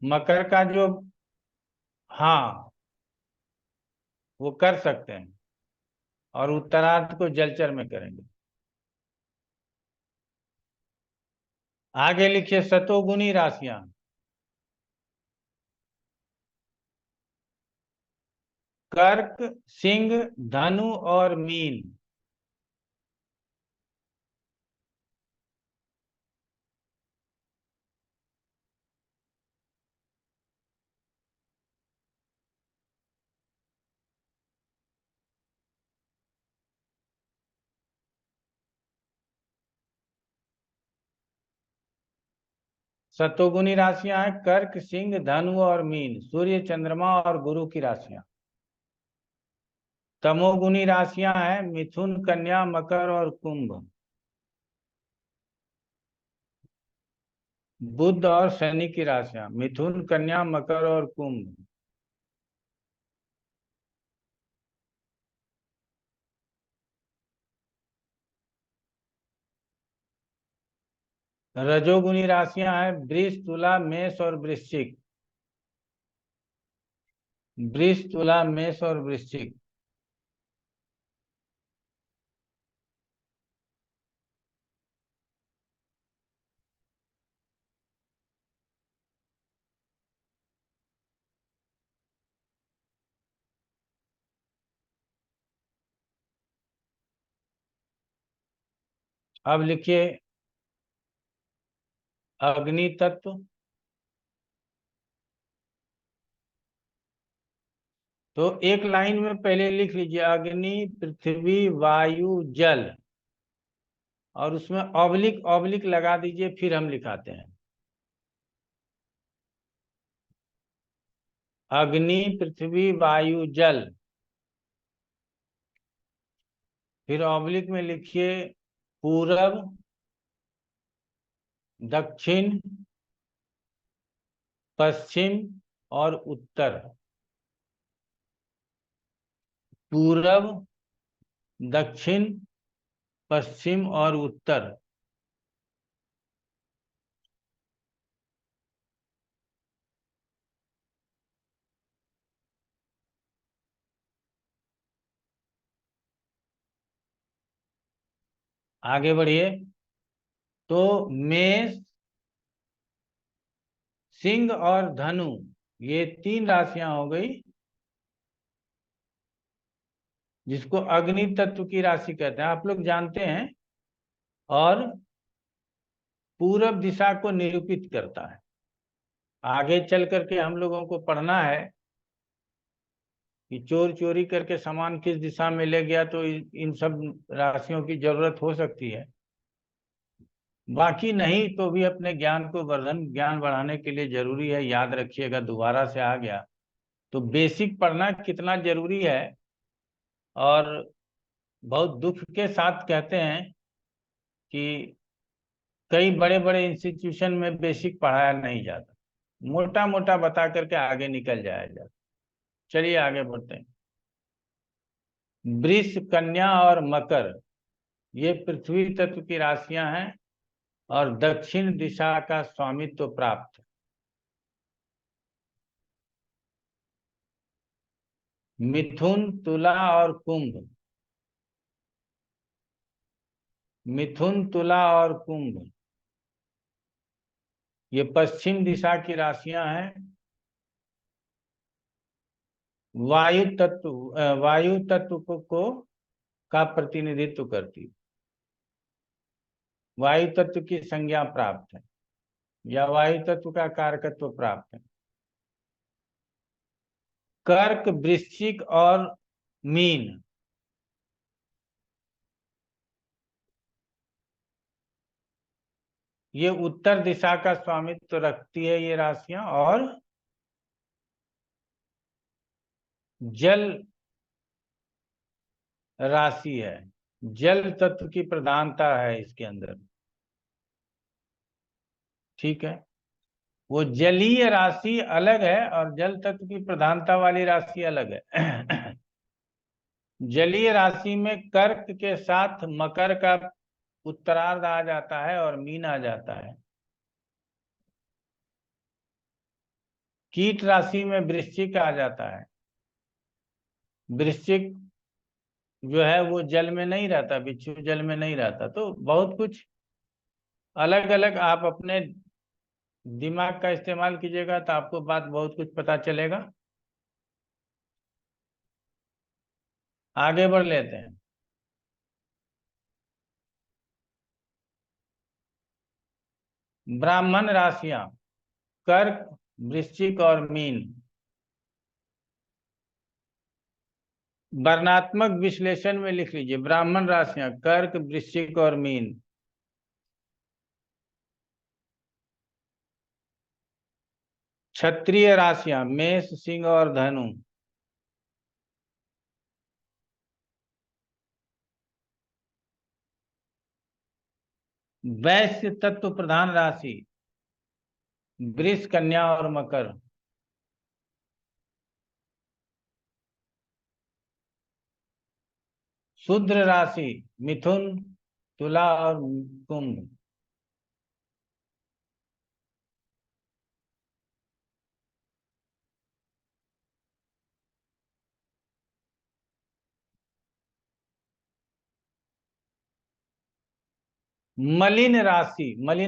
मकर का जो, हाँ वो कर सकते हैं, और उत्तरार्ध को जलचर में करेंगे। आगे लिखिए सतोगुनी राशियां। कर्क, सिंह, धनु और मीन। सतोगुनी राशियां हैं कर्क, सिंह, धनु और मीन, सूर्य, चंद्रमा और गुरु की राशियां। तमोगुनी राशियां हैं मिथुन, कन्या, मकर और कुंभ, बुध और शनि की राशियां, मिथुन, कन्या, मकर और कुंभ। रजोगुनी राशियां हैं वृष, तुला, मेष और वृश्चिक, वृष, तुला, मेष और वृश्चिक। अब लिखिए अग्नि तत्व। तो एक लाइन में पहले लिख लीजिए अग्नि, पृथ्वी, वायु, जल, और उसमें ऑब्लिक ऑब्लिक लगा दीजिए, फिर हम लिखाते हैं। अग्नि, पृथ्वी, वायु, जल, फिर ऑब्लिक में लिखिए पूरब, दक्षिण, पश्चिम और उत्तर। पूरब, दक्षिण, पश्चिम और उत्तर। आगे बढ़िए। तो मेष, सिंह और धनु, ये 3 राशियां हो गई जिसको अग्नि तत्व की राशि कहते हैं, आप लोग जानते हैं, और पूरब दिशा को निरूपित करता है। आगे चल करके हम लोगों को पढ़ना है कि चोर चोरी करके सामान किस दिशा में ले गया, तो इन सब राशियों की जरूरत हो सकती है। बाकी नहीं तो भी अपने ज्ञान को ज्ञान बढ़ाने के लिए जरूरी है। याद रखिएगा, दोबारा से आ गया तो बेसिक पढ़ना कितना जरूरी है। और बहुत दुख के साथ कहते हैं कि कई बड़े बड़े इंस्टीट्यूशन में बेसिक पढ़ाया नहीं जाता, मोटा मोटा बता करके आगे निकल जाया जाता। चलिए आगे बढ़ते हैं। वृष, कन्या और मकर, ये पृथ्वी तत्व की राशियां हैं और दक्षिण दिशा का स्वामित्व प्राप्त है। मिथुन, तुला और कुंभ, मिथुन, तुला और कुंभ, ये पश्चिम दिशा की राशियां हैं। वायु तत्व को का प्रतिनिधित्व करती, वायु तत्व की संज्ञा प्राप्त है या वायु तत्व का कारकत्व प्राप्त है। कर्क, वृश्चिक और मीन, ये उत्तर दिशा का स्वामित्व रखती है ये राशियां, और जल राशि है, जल तत्व की प्रधानता है इसके अंदर। ठीक है, वो जलीय राशि अलग है और जल तत्व की प्रधानता वाली राशि अलग है। जलीय राशि में कर्क के साथ मकर का उत्तरार्ध आ जाता है और मीन आ जाता है। कीट राशि में वृश्चिक आ जाता है। वृश्चिक जो है वो जल में नहीं रहता, बिच्छू जल में नहीं रहता। तो बहुत कुछ अलग अलग आप अपने दिमाग का इस्तेमाल कीजिएगा तो आपको बात बहुत कुछ पता चलेगा। आगे बढ़ लेते हैं। ब्राह्मण राशियां कर्क, वृश्चिक और मीन। वर्णात्मक विश्लेषण में लिख लीजिए ब्राह्मण राशियां कर्क, वृश्चिक और मीन। क्षत्रिय राशियां मेष, सिंह और धनु। वैश्य तत्व प्रधान राशि वृष, कन्या और मकर। शूद्र राशि मिथुन, तुला और कुंभ। मलिन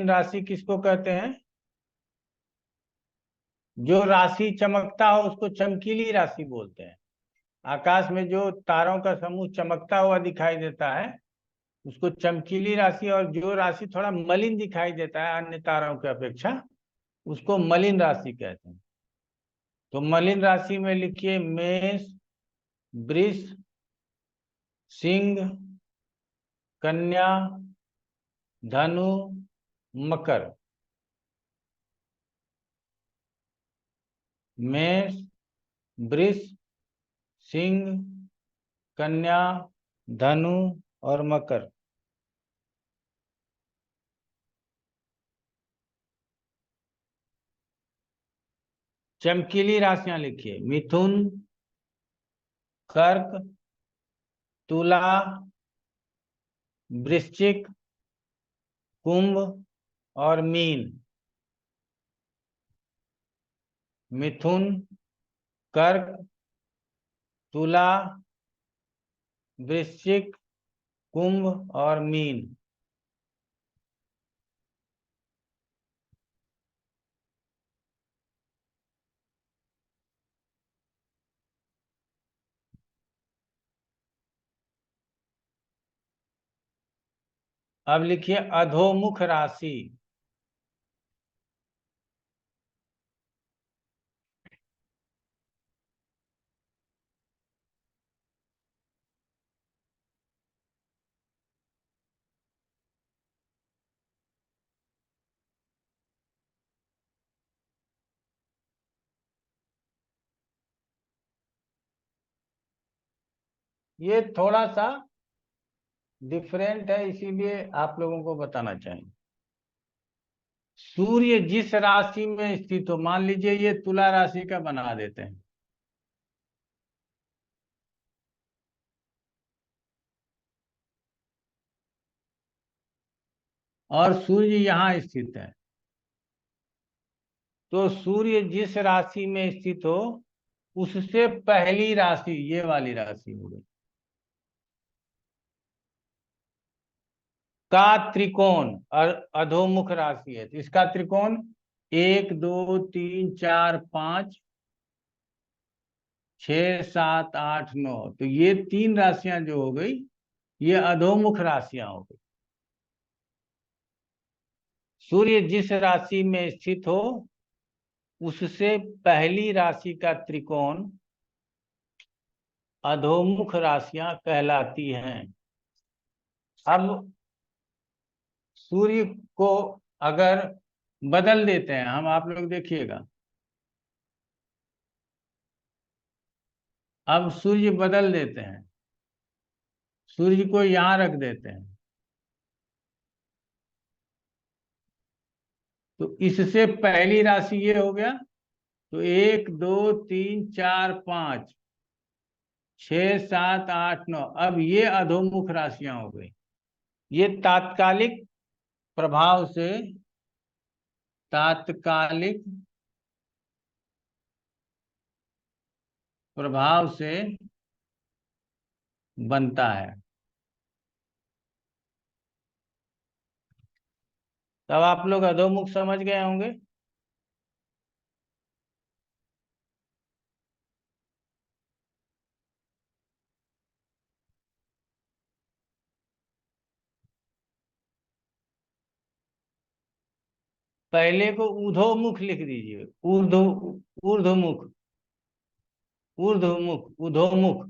राशि किसको कहते हैं? जो राशि चमकता हो उसको चमकीली राशि बोलते हैं। आकाश में जो तारों का समूह चमकता हुआ दिखाई देता है उसको चमकीली राशि, और जो राशि थोड़ा मलिन दिखाई देता है अन्य तारों की अपेक्षा उसको मलिन राशि कहते हैं। तो मलिन राशि में लिखिए मेष, वृष, सिंह, कन्या, धनु, मकर। मेष, वृष, सिंह, कन्या, धनु और मकर। चमकीली राशियां लिखिए मिथुन, कर्क, तुला, वृश्चिक, कुंभ और मीन। मिथुन, कर्क, तुला, वृश्चिक, कुंभ और मीन। अब लिखिए अधोमुख राशि। ये थोड़ा सा डिफरेंट है इसीलिए आप लोगों को बताना चाहिए। सूर्य जिस राशि में स्थित हो, मान लीजिए ये तुला राशि का बना देते हैं, और सूर्य यहां स्थित है, तो सूर्य जिस राशि में स्थित हो उससे पहली राशि ये वाली राशि हो गई का त्रिकोण अधोमुख राशि है। तो इसका त्रिकोण 1 2 3 4 5 6 7 8 9, तो ये 3 राशियां जो हो गई ये अधोमुख राशियां हो गई। सूर्य जिस राशि में स्थित हो उससे पहली राशि का त्रिकोण अधोमुख राशियां कहलाती हैं। अब सूर्य को अगर बदल देते हैं हम, आप लोग देखिएगा, अब सूर्य बदल देते हैं, सूर्य को यहां रख देते हैं, तो इससे पहली राशि ये हो गया, तो 1 2 3 4 5 6 7 8 9, अब ये अधोमुख राशियां हो गई। ये तात्कालिक प्रभाव से बनता है। तब आप लोग अधोमुख समझ गए होंगे। पहले को ऊर्ध्वमुख लिख दीजिए, ऊर्ध्वमुख, ऊर्ध्वमुख, ऊर्ध्वमुख।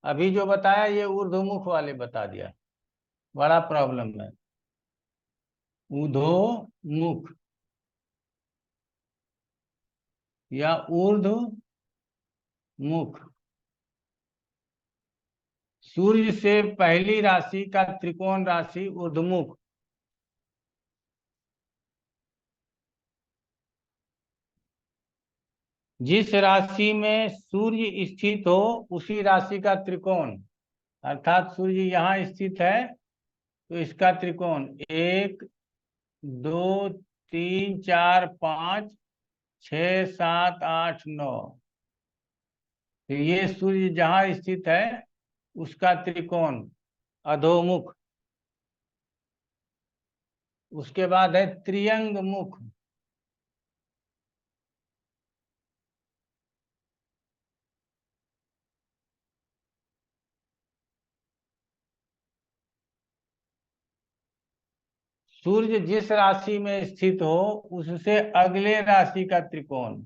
अभी जो बताया ये ऊर्ध्वमुख वाले बता दिया, बड़ा प्रॉब्लम है। ऊर्ध्वमुख या ऊर्ध्वमुख। सूर्य से पहली राशि का त्रिकोण राशि ऊर्ध्वमुख। जिस राशि में सूर्य स्थित हो उसी राशि का त्रिकोण, अर्थात सूर्य यहाँ स्थित है तो इसका त्रिकोण 1 2 3 4 5 6 7 8 9। तो ये सूर्य जहाँ स्थित है उसका त्रिकोण अधोमुख। उसके बाद है त्रियंगमुख। सूर्य जिस राशि में स्थित हो उससे अगले राशि का त्रिकोण।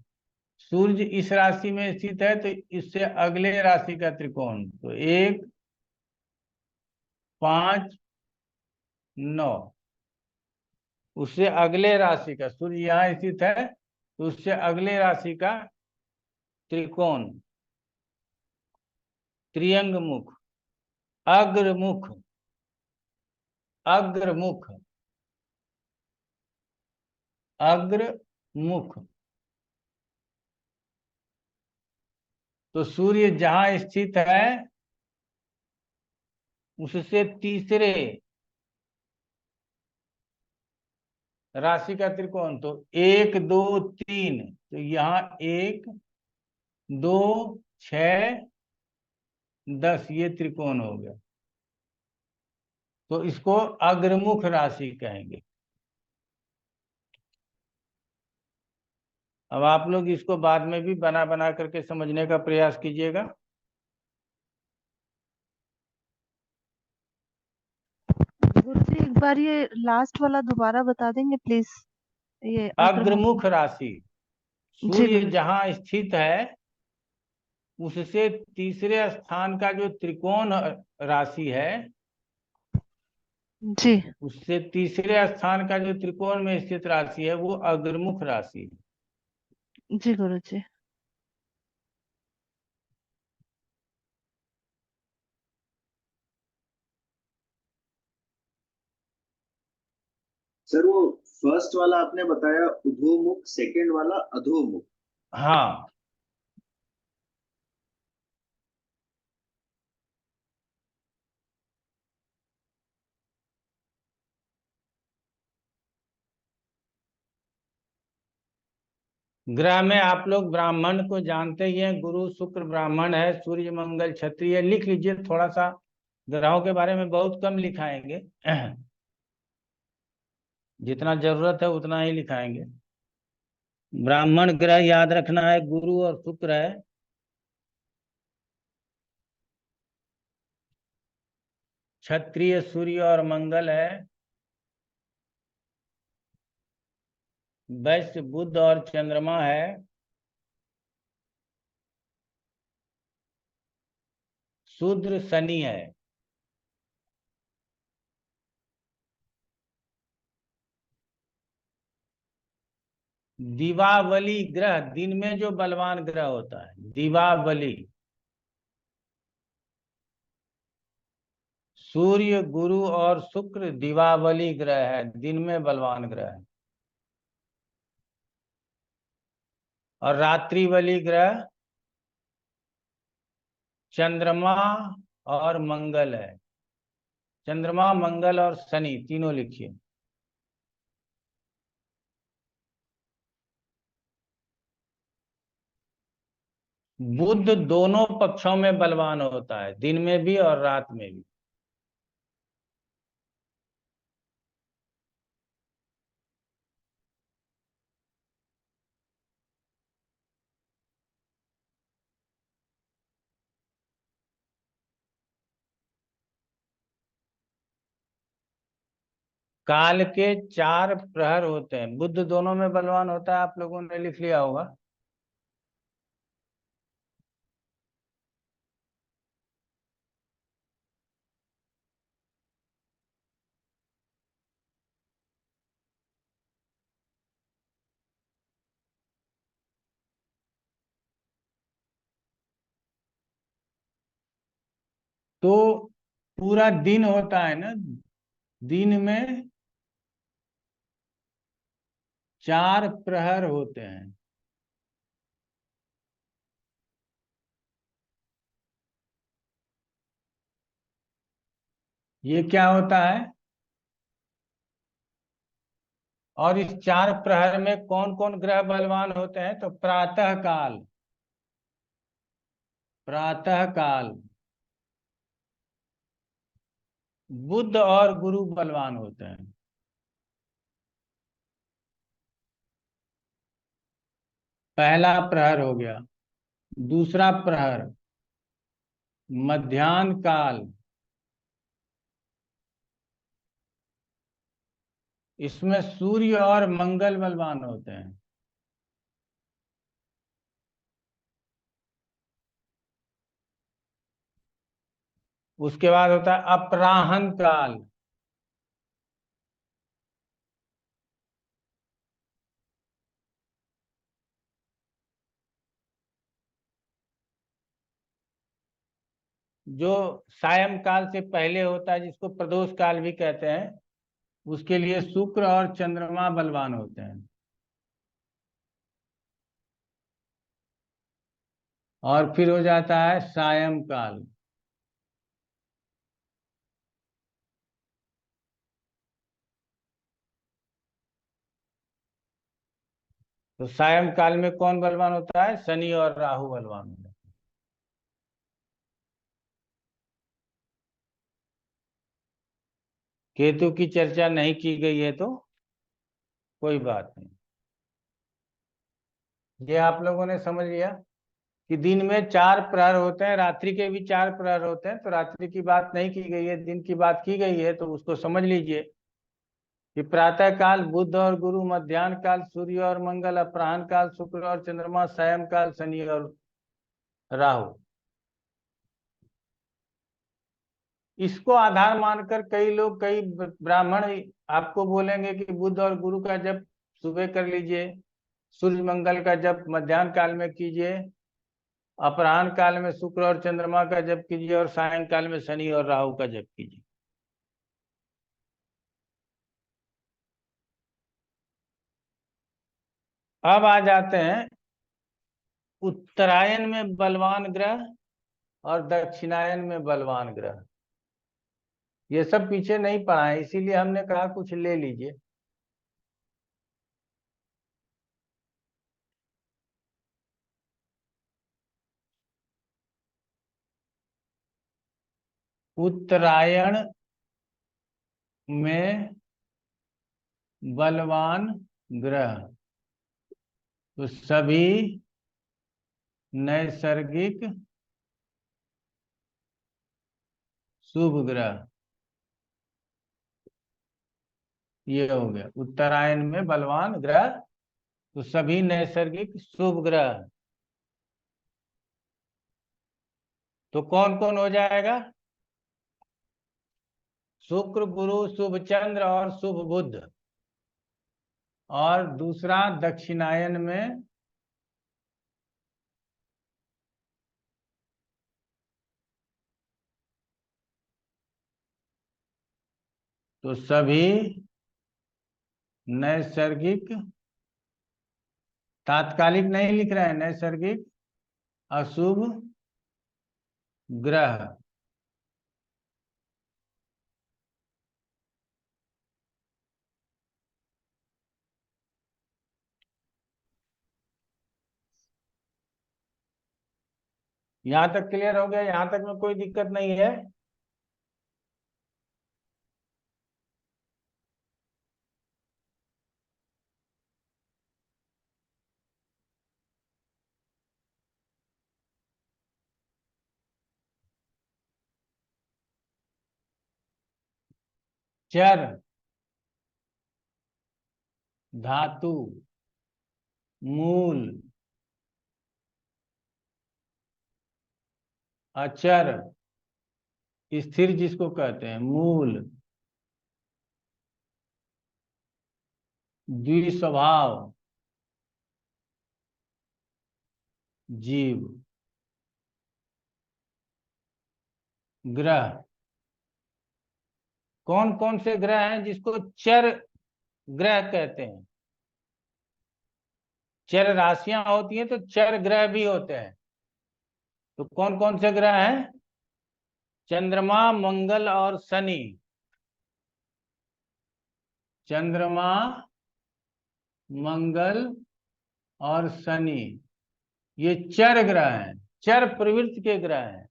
सूर्य इस राशि में स्थित है तो इससे अगले राशि का त्रिकोण, तो 1 5 9। उससे अगले राशि का, सूर्य यहाँ स्थित है तो उससे अगले राशि का त्रिकोण त्रियंगमुख। अग्रमुख, अग्रमुख, अग्रमुख। तो सूर्य जहां स्थित है उससे तीसरे राशि का त्रिकोण, तो 1 2 3। तो यहाँ 1 2 6 10 ये त्रिकोण हो गया, तो इसको अग्रमुख राशि कहेंगे। अब आप लोग इसको बाद में भी बना बना करके समझने का प्रयास कीजिएगा। गुरुजी एक बार ये लास्ट वाला दोबारा बता देंगे प्लीज, ये अग्रमुख राशि, जी सूर्य गुरुजी। जहां स्थित है उससे तीसरे स्थान का जो त्रिकोण राशि है, जी उससे तीसरे स्थान का जो त्रिकोण में स्थित राशि है वो अग्रमुख राशि है। जी गुरुजी। सर वो फर्स्ट वाला आपने बताया उधोमुख, सेकंड वाला अधोमुख। हाँ, ग्रह में आप लोग ब्राह्मण को जानते ही हैं, गुरु शुक्र ब्राह्मण है, सूर्य मंगल क्षत्रिय। लिख लीजिए, थोड़ा सा ग्रहों के बारे में बहुत कम लिखाएंगे, जितना जरूरत है उतना ही लिखाएंगे। ब्राह्मण ग्रह याद रखना है, गुरु और शुक्र है। क्षत्रिय सूर्य और मंगल है। वैश्य बुध और चंद्रमा है। शूद्र शनि है। दीवावली ग्रह, दिन में जो बलवान ग्रह होता है, दीवावली। सूर्य गुरु और शुक्र दीवावली ग्रह है, दिन में बलवान ग्रह है। और रात्रिवली ग्रह चंद्रमा और मंगल है। चंद्रमा, मंगल और शनि तीनों लिखिए। बुध दोनों पक्षों में बलवान होता है, दिन में भी और रात में भी। काल के 4 प्रहर होते हैं। बुध दोनों में बलवान होता है, आप लोगों ने लिख लिया होगा। तो पूरा दिन होता है ना, दिन में 4 प्रहर होते हैं। ये क्या होता है? और इस 4 प्रहर में कौन कौन ग्रह बलवान होते हैं? तो प्रातः काल, प्रातः काल बुध और गुरु बलवान होते हैं। पहला प्रहर हो गया। दूसरा प्रहर मध्याह्न काल, इसमें सूर्य और मंगल बलवान होते हैं। उसके बाद होता है अपराह्न काल, जो सायं काल से पहले होता है, जिसको प्रदोष काल भी कहते हैं। उसके लिए शुक्र और चंद्रमा बलवान होते हैं। और फिर हो जाता है सायं काल। तो सायं काल में कौन बलवान होता है? शनि और राहु बलवान होते हैं। केतु की चर्चा नहीं की गई है तो कोई बात नहीं। ये आप लोगों ने समझ लिया कि दिन में 4 प्रहर होते हैं, रात्रि के भी 4 प्रहर होते हैं। तो रात्रि की बात नहीं की गई है, दिन की बात की गई है, तो उसको समझ लीजिए कि प्रातः काल बुध और गुरु, मध्याह्न काल सूर्य और मंगल, अपराह्न काल शुक्र और चंद्रमा, सायं काल शनि और राहु। इसको आधार मानकर कई लोग, कई ब्राह्मण आपको बोलेंगे कि बुध और गुरु का जप सुबह कर लीजिए, सूर्य मंगल का जप मध्याह्न काल में कीजिए, अपराह्न काल में शुक्र और चंद्रमा का जप कीजिए, और सायंकाल में शनि और राहु का जप कीजिए। अब आ जाते हैं उत्तरायण में बलवान ग्रह और दक्षिणायन में बलवान ग्रह। ये सब पीछे नहीं पढ़ा है, इसीलिए हमने कहा कुछ ले लीजिए। उत्तरायण में बलवान ग्रह तो सभी नैसर्गिक शुभ ग्रह। ये हो गया उत्तरायण में बलवान ग्रह तो सभी नैसर्गिक शुभ ग्रह। तो कौन कौन हो जाएगा? शुक्र, गुरु, शुभ चंद्र और शुभ बुध। और दूसरा दक्षिणायन में तो सभी नैसर्गिक, तात्कालिक नहीं लिख रहे हैं, नैसर्गिक अशुभ ग्रह। यहां तक क्लियर हो गया? यहां तक में कोई दिक्कत नहीं है? चर धातु, मूल, अचर, स्थिर जिसको कहते हैं, मूल, द्विस्वभाव, जीव, ग्रह। कौन कौन से ग्रह हैं जिसको चर ग्रह कहते हैं? चर राशियां होती हैं तो चर ग्रह भी होते हैं। तो कौन कौन से ग्रह हैं? चंद्रमा, मंगल और शनि। चंद्रमा, मंगल और शनि ये चर ग्रह हैं, चर प्रवृत्ति के ग्रह हैं।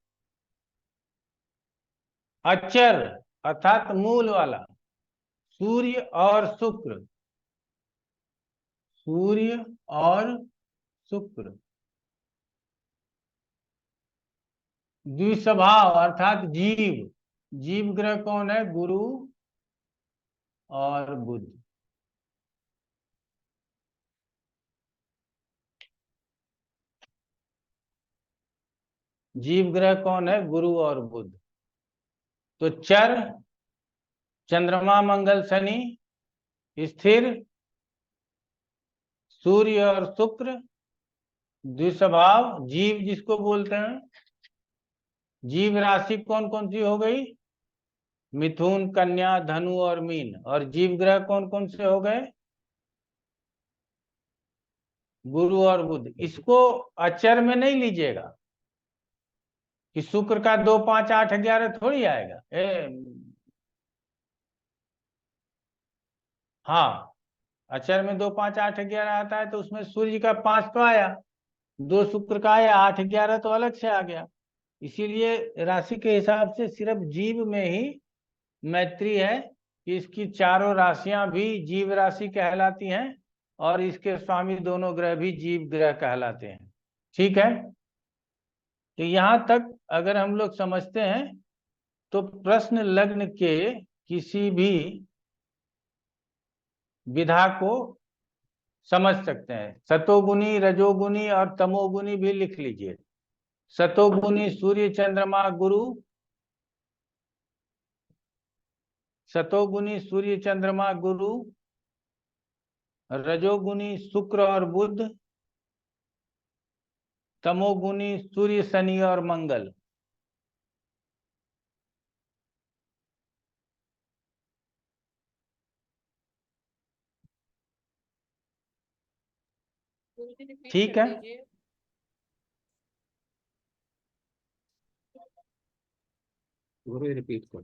अचर अर्थात मूल वाला सूर्य और शुक्र, सूर्य और शुक्र। द्विस्वभाव अर्थात जीव, जीव ग्रह कौन है? गुरु और बुध। जीव ग्रह कौन है? गुरु और बुध। तो चर चंद्रमा, मंगल, शनि, स्थिर सूर्य और शुक्र, द्विस्वभाव जीव जिसको बोलते हैं। जीव राशि कौन कौन सी हो गई? मिथुन, कन्या, धनु और मीन। और जीव ग्रह कौन कौन से हो गए? गुरु और बुध। इसको अचर में नहीं लीजिएगा कि शुक्र का 2, 5, 8, 11 थोड़ी आएगा। हाँ, अचर में 2, 5, 8, 11 आता है तो उसमें सूर्य का 5 तो आया, 2 शुक्र का आया, 8, 11 तो अलग से आ गया। इसीलिए राशि के हिसाब से सिर्फ जीव में ही मैत्री है कि इसकी चारों राशियां भी जीव राशि कहलाती हैं और इसके स्वामी दोनों ग्रह भी जीव ग्रह कहलाते हैं। ठीक है, तो यहां तक अगर हम लोग समझते हैं तो प्रश्न लग्न के किसी भी विधा को समझ सकते हैं। सतोगुनी, रजोगुनी और तमोगुनी भी लिख लीजिए। सतोगुनी सूर्य, चंद्रमा, गुरु। सतोगुनी सूर्य, चंद्रमा, गुरु। रजोगुनी शुक्र और बुध। तमोगुनी सूर्य, शनि और मंगल। गुरुजी रिपीट ठीक कर है, दीजिए। गुरु रिपीट कर।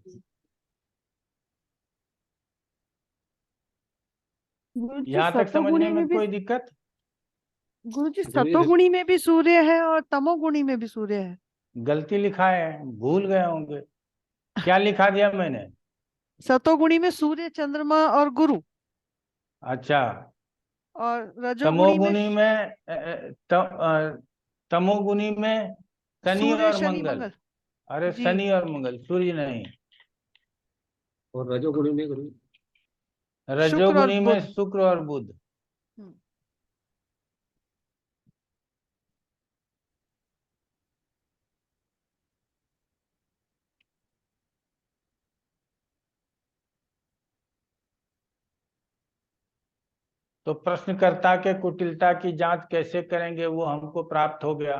गुरुजी यहाँ तक समझने सतोगुणी में में भी, कोई दिक्कत? गुरुजी गुरुजी सतोगुणी में भी सूर्य है और तमोगुणी में भी सूर्य है। गलती लिखा है, भूल गए होंगे। क्या लिखा दिया मैंने? सतोगुणी में सूर्य, चंद्रमा और गुरु, अच्छा, और रजोगुणी में तमोगुनी में तमोगुनी में शनि सूर्य, और शनि, मंगल। मंगल। अरे जी, शनि और मंगल, सूर्य नहीं। और रजोगुणी में गुरु। शुक्र और रजोगुनी में बुध। शुक्र और बुध। हम्म, तो प्रश्नकर्ता के कुटिलता की जांच कैसे करेंगे वो हमको प्राप्त हो गया।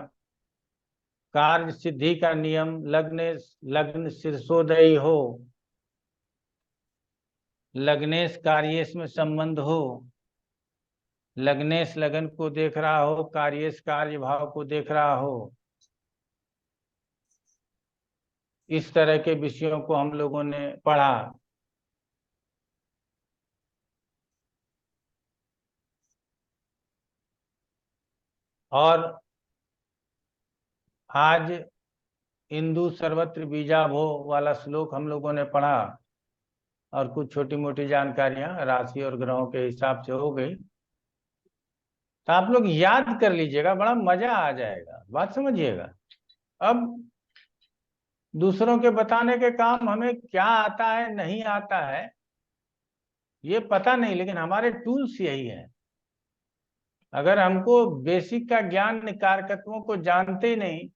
कार्य सिद्धि का नियम, लग्न लग्न शीर्षोदयी हो, लग्नेश कार्येश में संबंध हो, लग्नेश लगन को देख रहा हो, कार्येश कार्य भाव को देख रहा हो। इस तरह के विषयों को हम लोगों ने पढ़ा। और आज इंदु सर्वत्र बीजा भो वाला श्लोक हम लोगों ने पढ़ा और कुछ छोटी मोटी जानकारियां राशि और ग्रहों के हिसाब से हो गई। तो आप लोग याद कर लीजिएगा, बड़ा मजा आ जाएगा। बात समझिएगा। अब दूसरों के बताने के काम हमें क्या आता है नहीं आता है ये पता नहीं, लेकिन हमारे टूल्स यही है। अगर हमको बेसिक का ज्ञान कारकत्वों को जानते ही नहीं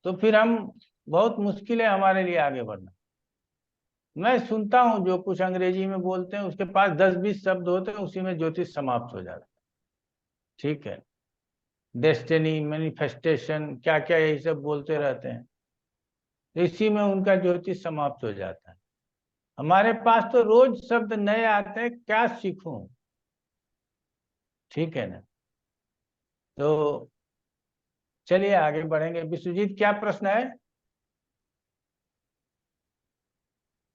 तो फिर हम बहुत मुश्किल है हमारे लिए आगे बढ़ना। मैं सुनता हूँ जो कुछ अंग्रेजी में बोलते हैं, उसके पास 10-20 शब्द होते हैं, उसी में ज्योतिष समाप्त हो जाता है। ठीक है, डेस्टिनी, मैनिफेस्टेशन, क्या क्या यही सब बोलते रहते हैं, इसी में उनका ज्योतिष समाप्त हो जाता है। हमारे पास तो रोज शब्द नए आते हैं, क्या सीखूं। ठीक है ना, तो चलिए आगे बढ़ेंगे। विश्वजीत, क्या प्रश्न है?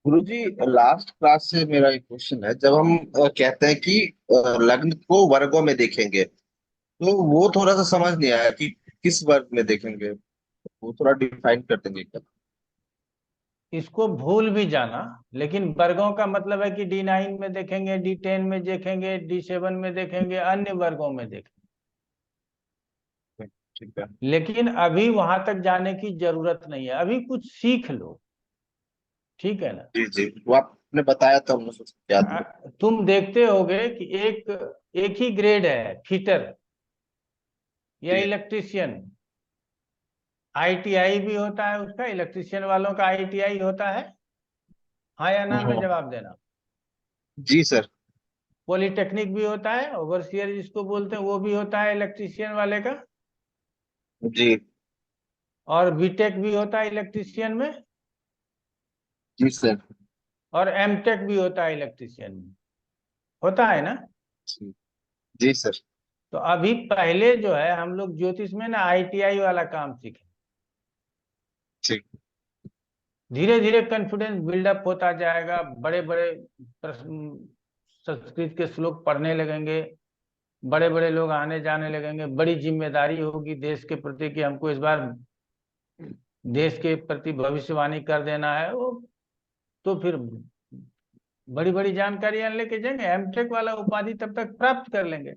गुरुजी, लास्ट क्लास से मेरा एक क्वेश्चन है। जब हम कहते हैं कि लग्न को वर्गों में देखेंगे, तो वो थोड़ा सा समझ नहीं आया कि किस वर्ग में देखेंगे, वो थोड़ा डिफाइन कर देंगे क्या? इसको भूल भी जाना, लेकिन वर्गों का मतलब है कि D9 में देखेंगे, D10 में देखेंगे, D7 में देखेंगे, अन्य वर्गों में देखेंगे। ठीक है। लेकिन अभी वहां तक जाने की जरूरत नहीं है, अभी कुछ सीख लो। ठीक है ना? जी जी, वो आपने बताया था, हमने सोचा याद नहीं। तुम देखते होगे कि एक ही ग्रेड है, फिटर या जी। इलेक्ट्रीशियन। ITI भी होता है उसका, इलेक्ट्रीशियन वालों का ITI होता है। हाँ या ना में हाँ। जवाब देना। जी सर। पॉलिटेक्निक भी होता है, ओवरसियर जिसको बोलते हैं, वो भी होता है इलेक्ट्रीशियन वाले का। जी। और बीटेक भी होता है इलेक्ट्रीशियन में, जी सर। और एमटेक भी होता है इलेक्ट्रीशियन में। होता है ना? जी। जी सर। तो अभी पहले जो है हम लोग ज्योतिष में ना ITI वाला काम सीखे। ठीक। धीरे धीरे कॉन्फिडेंस बिल्डअप होता जाएगा, बड़े बड़े संस्कृत के श्लोक पढ़ने लगेंगे, बड़े बड़े लोग आने जाने लगेंगे, बड़ी जिम्मेदारी होगी देश के प्रति कि हमको इस बार देश के प्रति भविष्यवाणी कर देना है। वो तो फिर बड़ी बड़ी जानकारियां लेके जाएंगे, एमटेक वाला उपाधि तब तक प्राप्त कर लेंगे।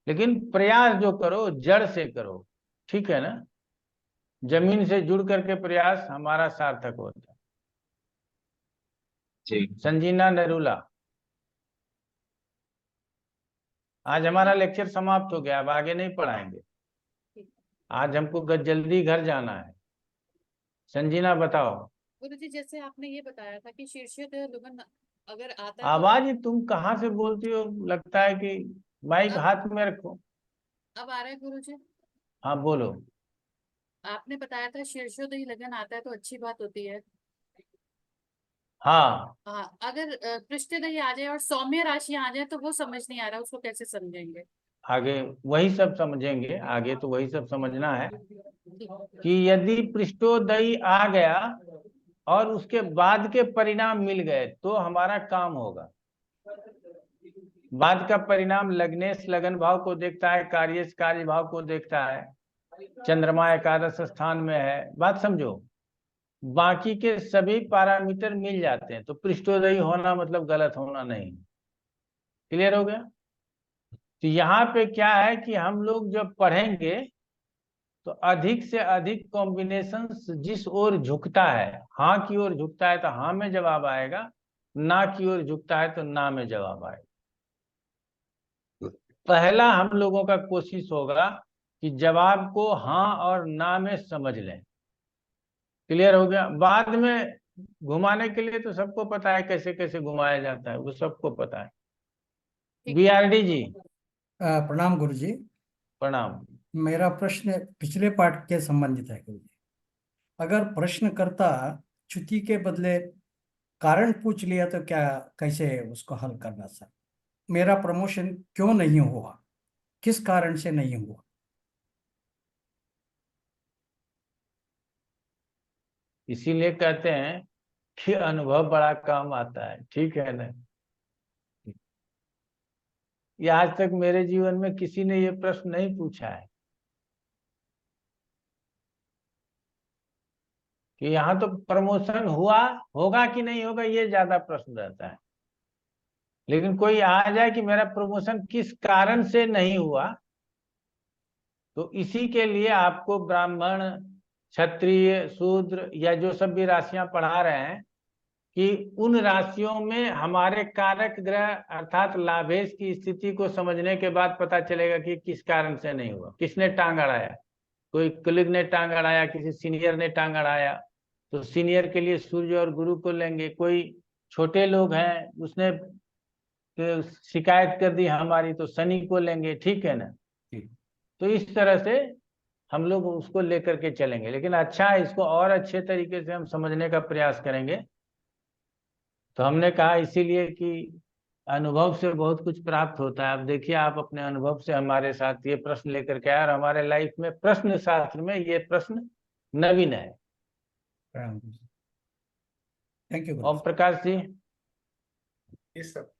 लेकिन प्रयास जो करो जड़ से करो। ठीक है ना? जमीन से जुड़ करके प्रयास हमारा सार्थक होता है। जी। संजीना नरूला, आज हमारा लेक्चर समाप्त हो गया, अब आगे नहीं पढ़ाएंगे। आज हमको जल्दी घर जाना है। संजीना बताओ। गुरुजी, जैसे आपने ये बताया था कि शीर्षोदय लुगन अगर आता है तो आवाज तुम कहाँ से बोलती हो? लगता है कि माइक हाथ में रखो। अब आ रहा है गुरुजी? हाँ बोलो। आपने बताया था शीर्षोदय लगन आता है तो अच्छी बात होती है। हाँ, हाँ, अगर पृष्ठोदय आ जाए और सौम्य राशि आ जाए तो वो समझ नहीं आ रहा, उसको कैसे समझेंगे? आगे वही सब समझेंगे, आगे तो वही सब समझना है कि यदि पृष्ठोदय आ गया और उसके बाद के परिणाम मिल गए तो हमारा काम होगा। बाद का परिणाम लग्नेश लगन भाव को देखता है, कार्येश कार्य भाव को देखता है, चंद्रमा एकादश स्थान में है, बात समझो। बाकी के सभी पैरामीटर मिल जाते हैं, तो पृष्ठोदय होना मतलब गलत होना नहीं। क्लियर हो गया? तो यहाँ पे क्या है कि हम लोग जब पढ़ेंगे तो अधिक से अधिक कॉम्बिनेशन जिस ओर झुकता है, हाँ की ओर झुकता है तो हाँ में जवाब आएगा, ना की ओर झुकता है तो ना में जवाब आएगा। पहला हम लोगों का कोशिश होगा कि जवाब को हाँ और ना में समझ लें। क्लियर हो गया? बाद में घुमाने के लिए तो सबको पता है कैसे कैसे घुमाया जाता है, वो सबको पता है। BRD जी प्रणाम गुरुजी। प्रणाम। मेरा प्रश्न पिछले पाठ के संबंधित है गुरुजी। अगर प्रश्नकर्ता च्युति के बदले कारण पूछ लिया तो क्या, कैसे उसको हल करना सर? मेरा प्रमोशन क्यों नहीं हुआ, किस कारण से नहीं हुआ? इसीलिए कहते हैं कि अनुभव बड़ा काम आता है। ठीक है ना? ये आज तक मेरे जीवन में किसी ने ये प्रश्न नहीं पूछा है कि यहाँ तो प्रमोशन हुआ, होगा कि नहीं होगा, ये ज्यादा प्रश्न रहता है। लेकिन कोई आ जाए कि मेरा प्रमोशन किस कारण से नहीं हुआ, तो इसी के लिए आपको ब्राह्मण, क्षत्रिय, शूद्र या जो सब भी राशियां पढ़ा रहे हैं, कि उन राशियों में हमारे कारक ग्रह अर्थात लाभेश की स्थिति को समझने के बाद पता चलेगा कि किस कारण से नहीं हुआ, किसने टांग अड़ाया। कोई कुलिग ने टांग अड़ाया, किसी सीनियर ने टांग अड़ाया, तो सीनियर के लिए सूर्य और गुरु को लेंगे। कोई छोटे लोग हैं, उसने शिकायत कर दी हमारी, तो शनि को लेंगे, ठीक है ना। तो इस तरह से हम लोग उसको लेकर के चलेंगे, लेकिन अच्छा इसको और अच्छे तरीके से हम समझने का प्रयास करेंगे। तो हमने कहा इसीलिए कि अनुभव से बहुत कुछ प्राप्त होता है। अब देखिए, आप अपने अनुभव से हमारे साथ ये प्रश्न लेकर के आए, और हमारे लाइफ में प्रश्न शास्त्र में ये प्रश्न नवीन है। Thank you Om Prakash ji. इस सब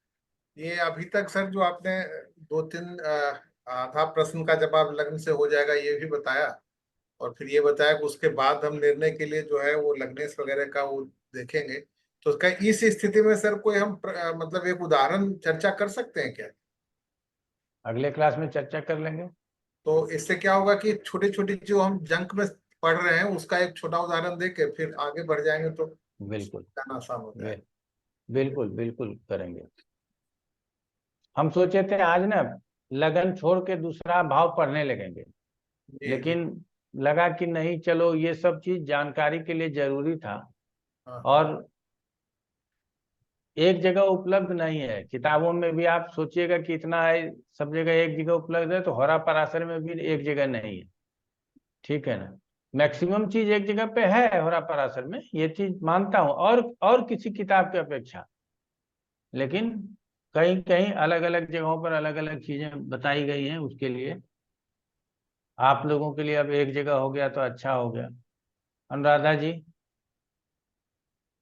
ये अभी तक सर जो आपने 2-3 आधा प्रश्न का जवाब लग्न से हो जाएगा ये भी बताया, और फिर ये बताया कि उसके बाद हम निर्णय के लिए जो है वो लग्नेश वगैरह का वो देखेंगे। तो उसका इस स्थिति में सर कोई हम मतलब एक उदाहरण चर्चा कर सकते हैं क्या? अगले क्लास में चर्चा कर लेंगे। तो इससे क्या होगा कि छोटी छोटी जो हम जंक में पढ़ रहे हैं उसका एक छोटा उदाहरण देके फिर आगे बढ़ जाएंगे तो बिल्कुल जाना आसान हो जाएगा। बिल्कुल बिल्कुल करेंगे। हम सोचे थे आज ना लगन छोड़ के दूसरा भाव पढ़ने लगेंगे, लेकिन लगा कि नहीं, चलो ये सब चीज जानकारी के लिए जरूरी था, और एक जगह उपलब्ध नहीं है। किताबों में भी आप सोचिएगा कि इतना है, सब जगह एक जगह उपलब्ध है, तो होरा पराशर में भी एक जगह नहीं है, ठीक है ना। मैक्सिमम चीज एक जगह पे है होरा पराशर में, ये चीज मानता हूं, और किसी किताब की अपेक्षा। लेकिन कहीं कहीं अलग अलग जगहों पर अलग अलग चीजें बताई गई हैं, उसके लिए आप लोगों के लिए अब एक जगह हो गया तो अच्छा हो गया। अनुराधा जी।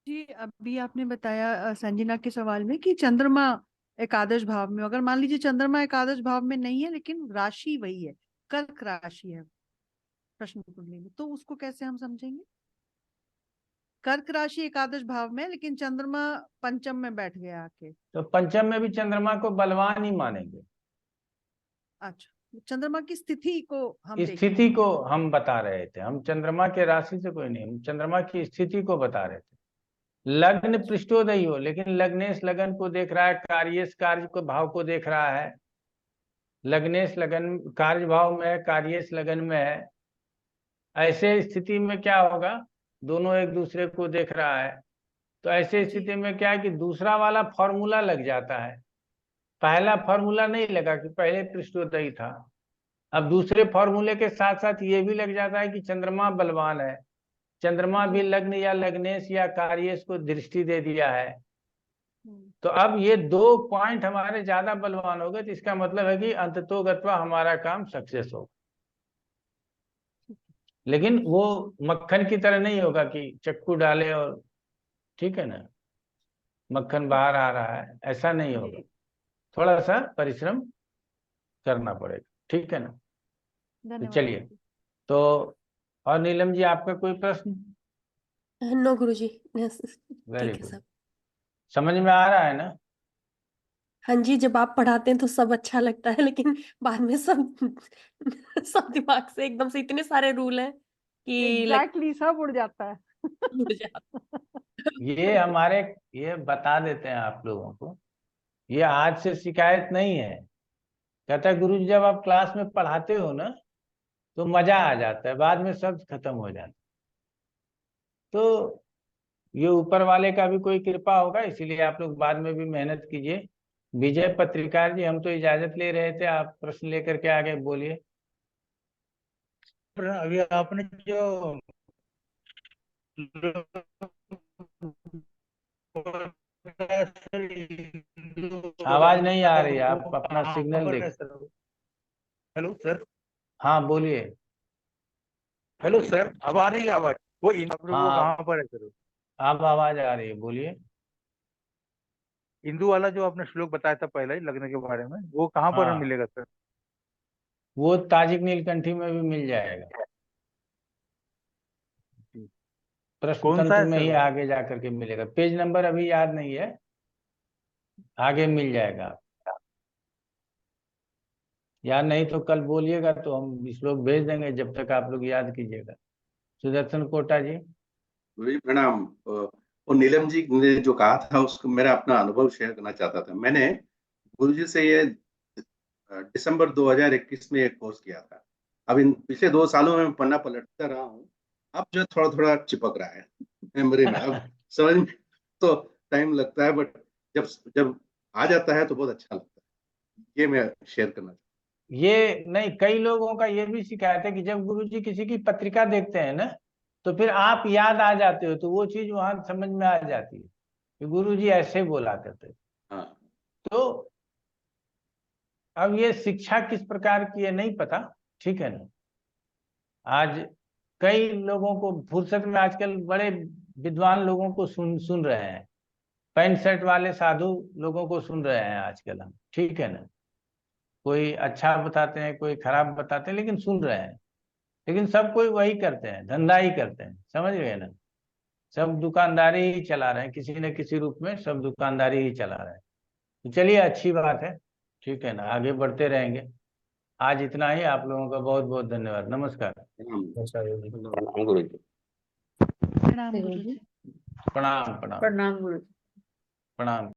जी, अभी आपने बताया संजना के सवाल में कि चंद्रमा एकादश भाव में, अगर मान लीजिए चंद्रमा एकादश भाव में नहीं है लेकिन राशि वही है, कर्क राशि है प्रश्न कुंडली में, तो उसको कैसे हम समझेंगे? कर्क राशि एकादश भाव में लेकिन चंद्रमा पंचम में बैठ गया आके। तो पंचम में भी चंद्रमा को बलवान ही मानेंगे। अच्छा, चंद्रमा की स्थिति को हम स्थिति को हम बता रहे थे, हम चंद्रमा के राशि से कोई नहीं, हम चंद्रमा की स्थिति को बता रहे थे। लग्न पृष्ठोदयी हो, लेकिन लग्नेश लगन को देख रहा है, कार्येश कार्य को भाव को देख रहा है। लग्नेश लगन कार्य भाव में है, कार्येश लगन में है। ऐसे स्थिति में क्या होगा, दोनों एक दूसरे को देख रहा है, तो ऐसे स्थिति में क्या है कि दूसरा वाला फॉर्मूला लग जाता है। पहला फॉर्मूला नहीं लगा कि पहले पृष्ठोदयी था, अब दूसरे फॉर्मूले के साथ साथ ये भी लग जाता है कि चंद्रमा बलवान है, चंद्रमा भी लग्न या लग्नेश या कार्येश को दृष्टि दे दिया है। तो अब ये 2 पॉइंट हमारे ज्यादा बलवान हो गए, तो इसका मतलब है कि अंततोगत्वा हमारा काम सक्सेस होगा। लेकिन वो मक्खन की तरह नहीं होगा कि चक्कू डाले और, ठीक है ना, मक्खन बाहर आ रहा है, ऐसा नहीं होगा। थोड़ा सा परिश्रम करना पड़ेगा, ठीक है ना। तो चलिए, तो और नीलम जी आपका कोई प्रश्न? नो गुरुजी, वेरी ठीक है गुड। सब। समझ में आ रहा है ना? हाँ जी, जब आप पढ़ाते हैं तो सब अच्छा लगता है, लेकिन बाद में सब सब दिमाग से एकदम से इतने सारे रूल हैं कि एग्जैक्टली सब उड़ जाता है। उड़ जाता। ये बता देते हैं आप लोगों को, ये आज से शिकायत नहीं है। कहता है गुरु जी जब आप क्लास में पढ़ाते हो ना तो मजा आ जाता है, बाद में सब खत्म हो जाता है। तो ये ऊपर वाले का भी कोई कृपा होगा, इसीलिए आप लोग बाद में भी मेहनत कीजिए। विजय पत्रिकार जी, हम तो इजाजत ले रहे थे, आप प्रश्न लेकर के आगे बोलिए। अभी आपने जो आवाज नहीं आ रही, आप अपना सिग्नल देख। Hello sir. हाँ बोलिए। हेलो सर, अब आ रही है आवाज? वो वो हाँ कहाँ पर है सर? अब आवाज आ रही है, बोलिए। हिंदू वाला जो आपने श्लोक बताया था पहले ही लगने के बारे में, वो कहाँ पर हाँ मिलेगा सर? वो ताजिक नीलकंठी में भी मिल जाएगा, प्रश्न कौन सा तंत्र है में सर ही वो? आगे जाकर के मिलेगा। पेज नंबर अभी याद नहीं है, आगे मिल जाएगा। याद नहीं तो कल बोलिएगा तो हम श्लोक भेज देंगे, जब तक आप लोग याद कीजिएगा। सुदर्शन कोटा जी। गुरुजी प्रणाम। और नीलम जी ने जो कहा था उसको मेरा अपना अनुभव शेयर करना चाहता था। मैंने गुरुजी से ये दिसंबर 2021 में एक कोर्स किया था। अब इन पिछले 2 सालों में मैं पन्ना पलटता रहा हूँ, अब जो थोड़ा थोड़ा चिपक रहा है मेमोरी में। अब समझ में तो टाइम लगता है, बट जब जब आ जाता है तो बहुत अच्छा लगता है। ये मैं शेयर करना चाहता ये नहीं, कई लोगों का ये भी शिकायत है कि जब गुरुजी किसी की पत्रिका देखते हैं ना, तो फिर आप याद आ जाते हो, तो वो चीज वहां समझ में आ जाती है कि गुरुजी ऐसे बोला करते थे। हाँ। तो अब ये शिक्षा किस प्रकार की है नहीं पता, ठीक है ना। आज कई लोगों को फुर्सत में आजकल बड़े विद्वान लोगों को सुन रहे हैं, पैंट शर्ट वाले साधु लोगों को सुन रहे हैं आजकल हम, ठीक है ना। कोई अच्छा बताते हैं, कोई खराब बताते हैं, लेकिन सुन रहे हैं। लेकिन सब कोई वही करते हैं, धंधा ही करते हैं, समझ गए ना। सब दुकानदारी ही चला रहे हैं, किसी न किसी रूप में सब दुकानदारी ही चला रहे हैं। तो चलिए, अच्छी बात है, ठीक है ना, आगे बढ़ते रहेंगे। आज इतना ही। आप लोगों का बहुत बहुत धन्यवाद। नमस्कार। प्रणाम गुरुजी। प्रणाम गुरुजी। प्रणाम प्रणाम प्रणाम गुरु जी। प्रणाम।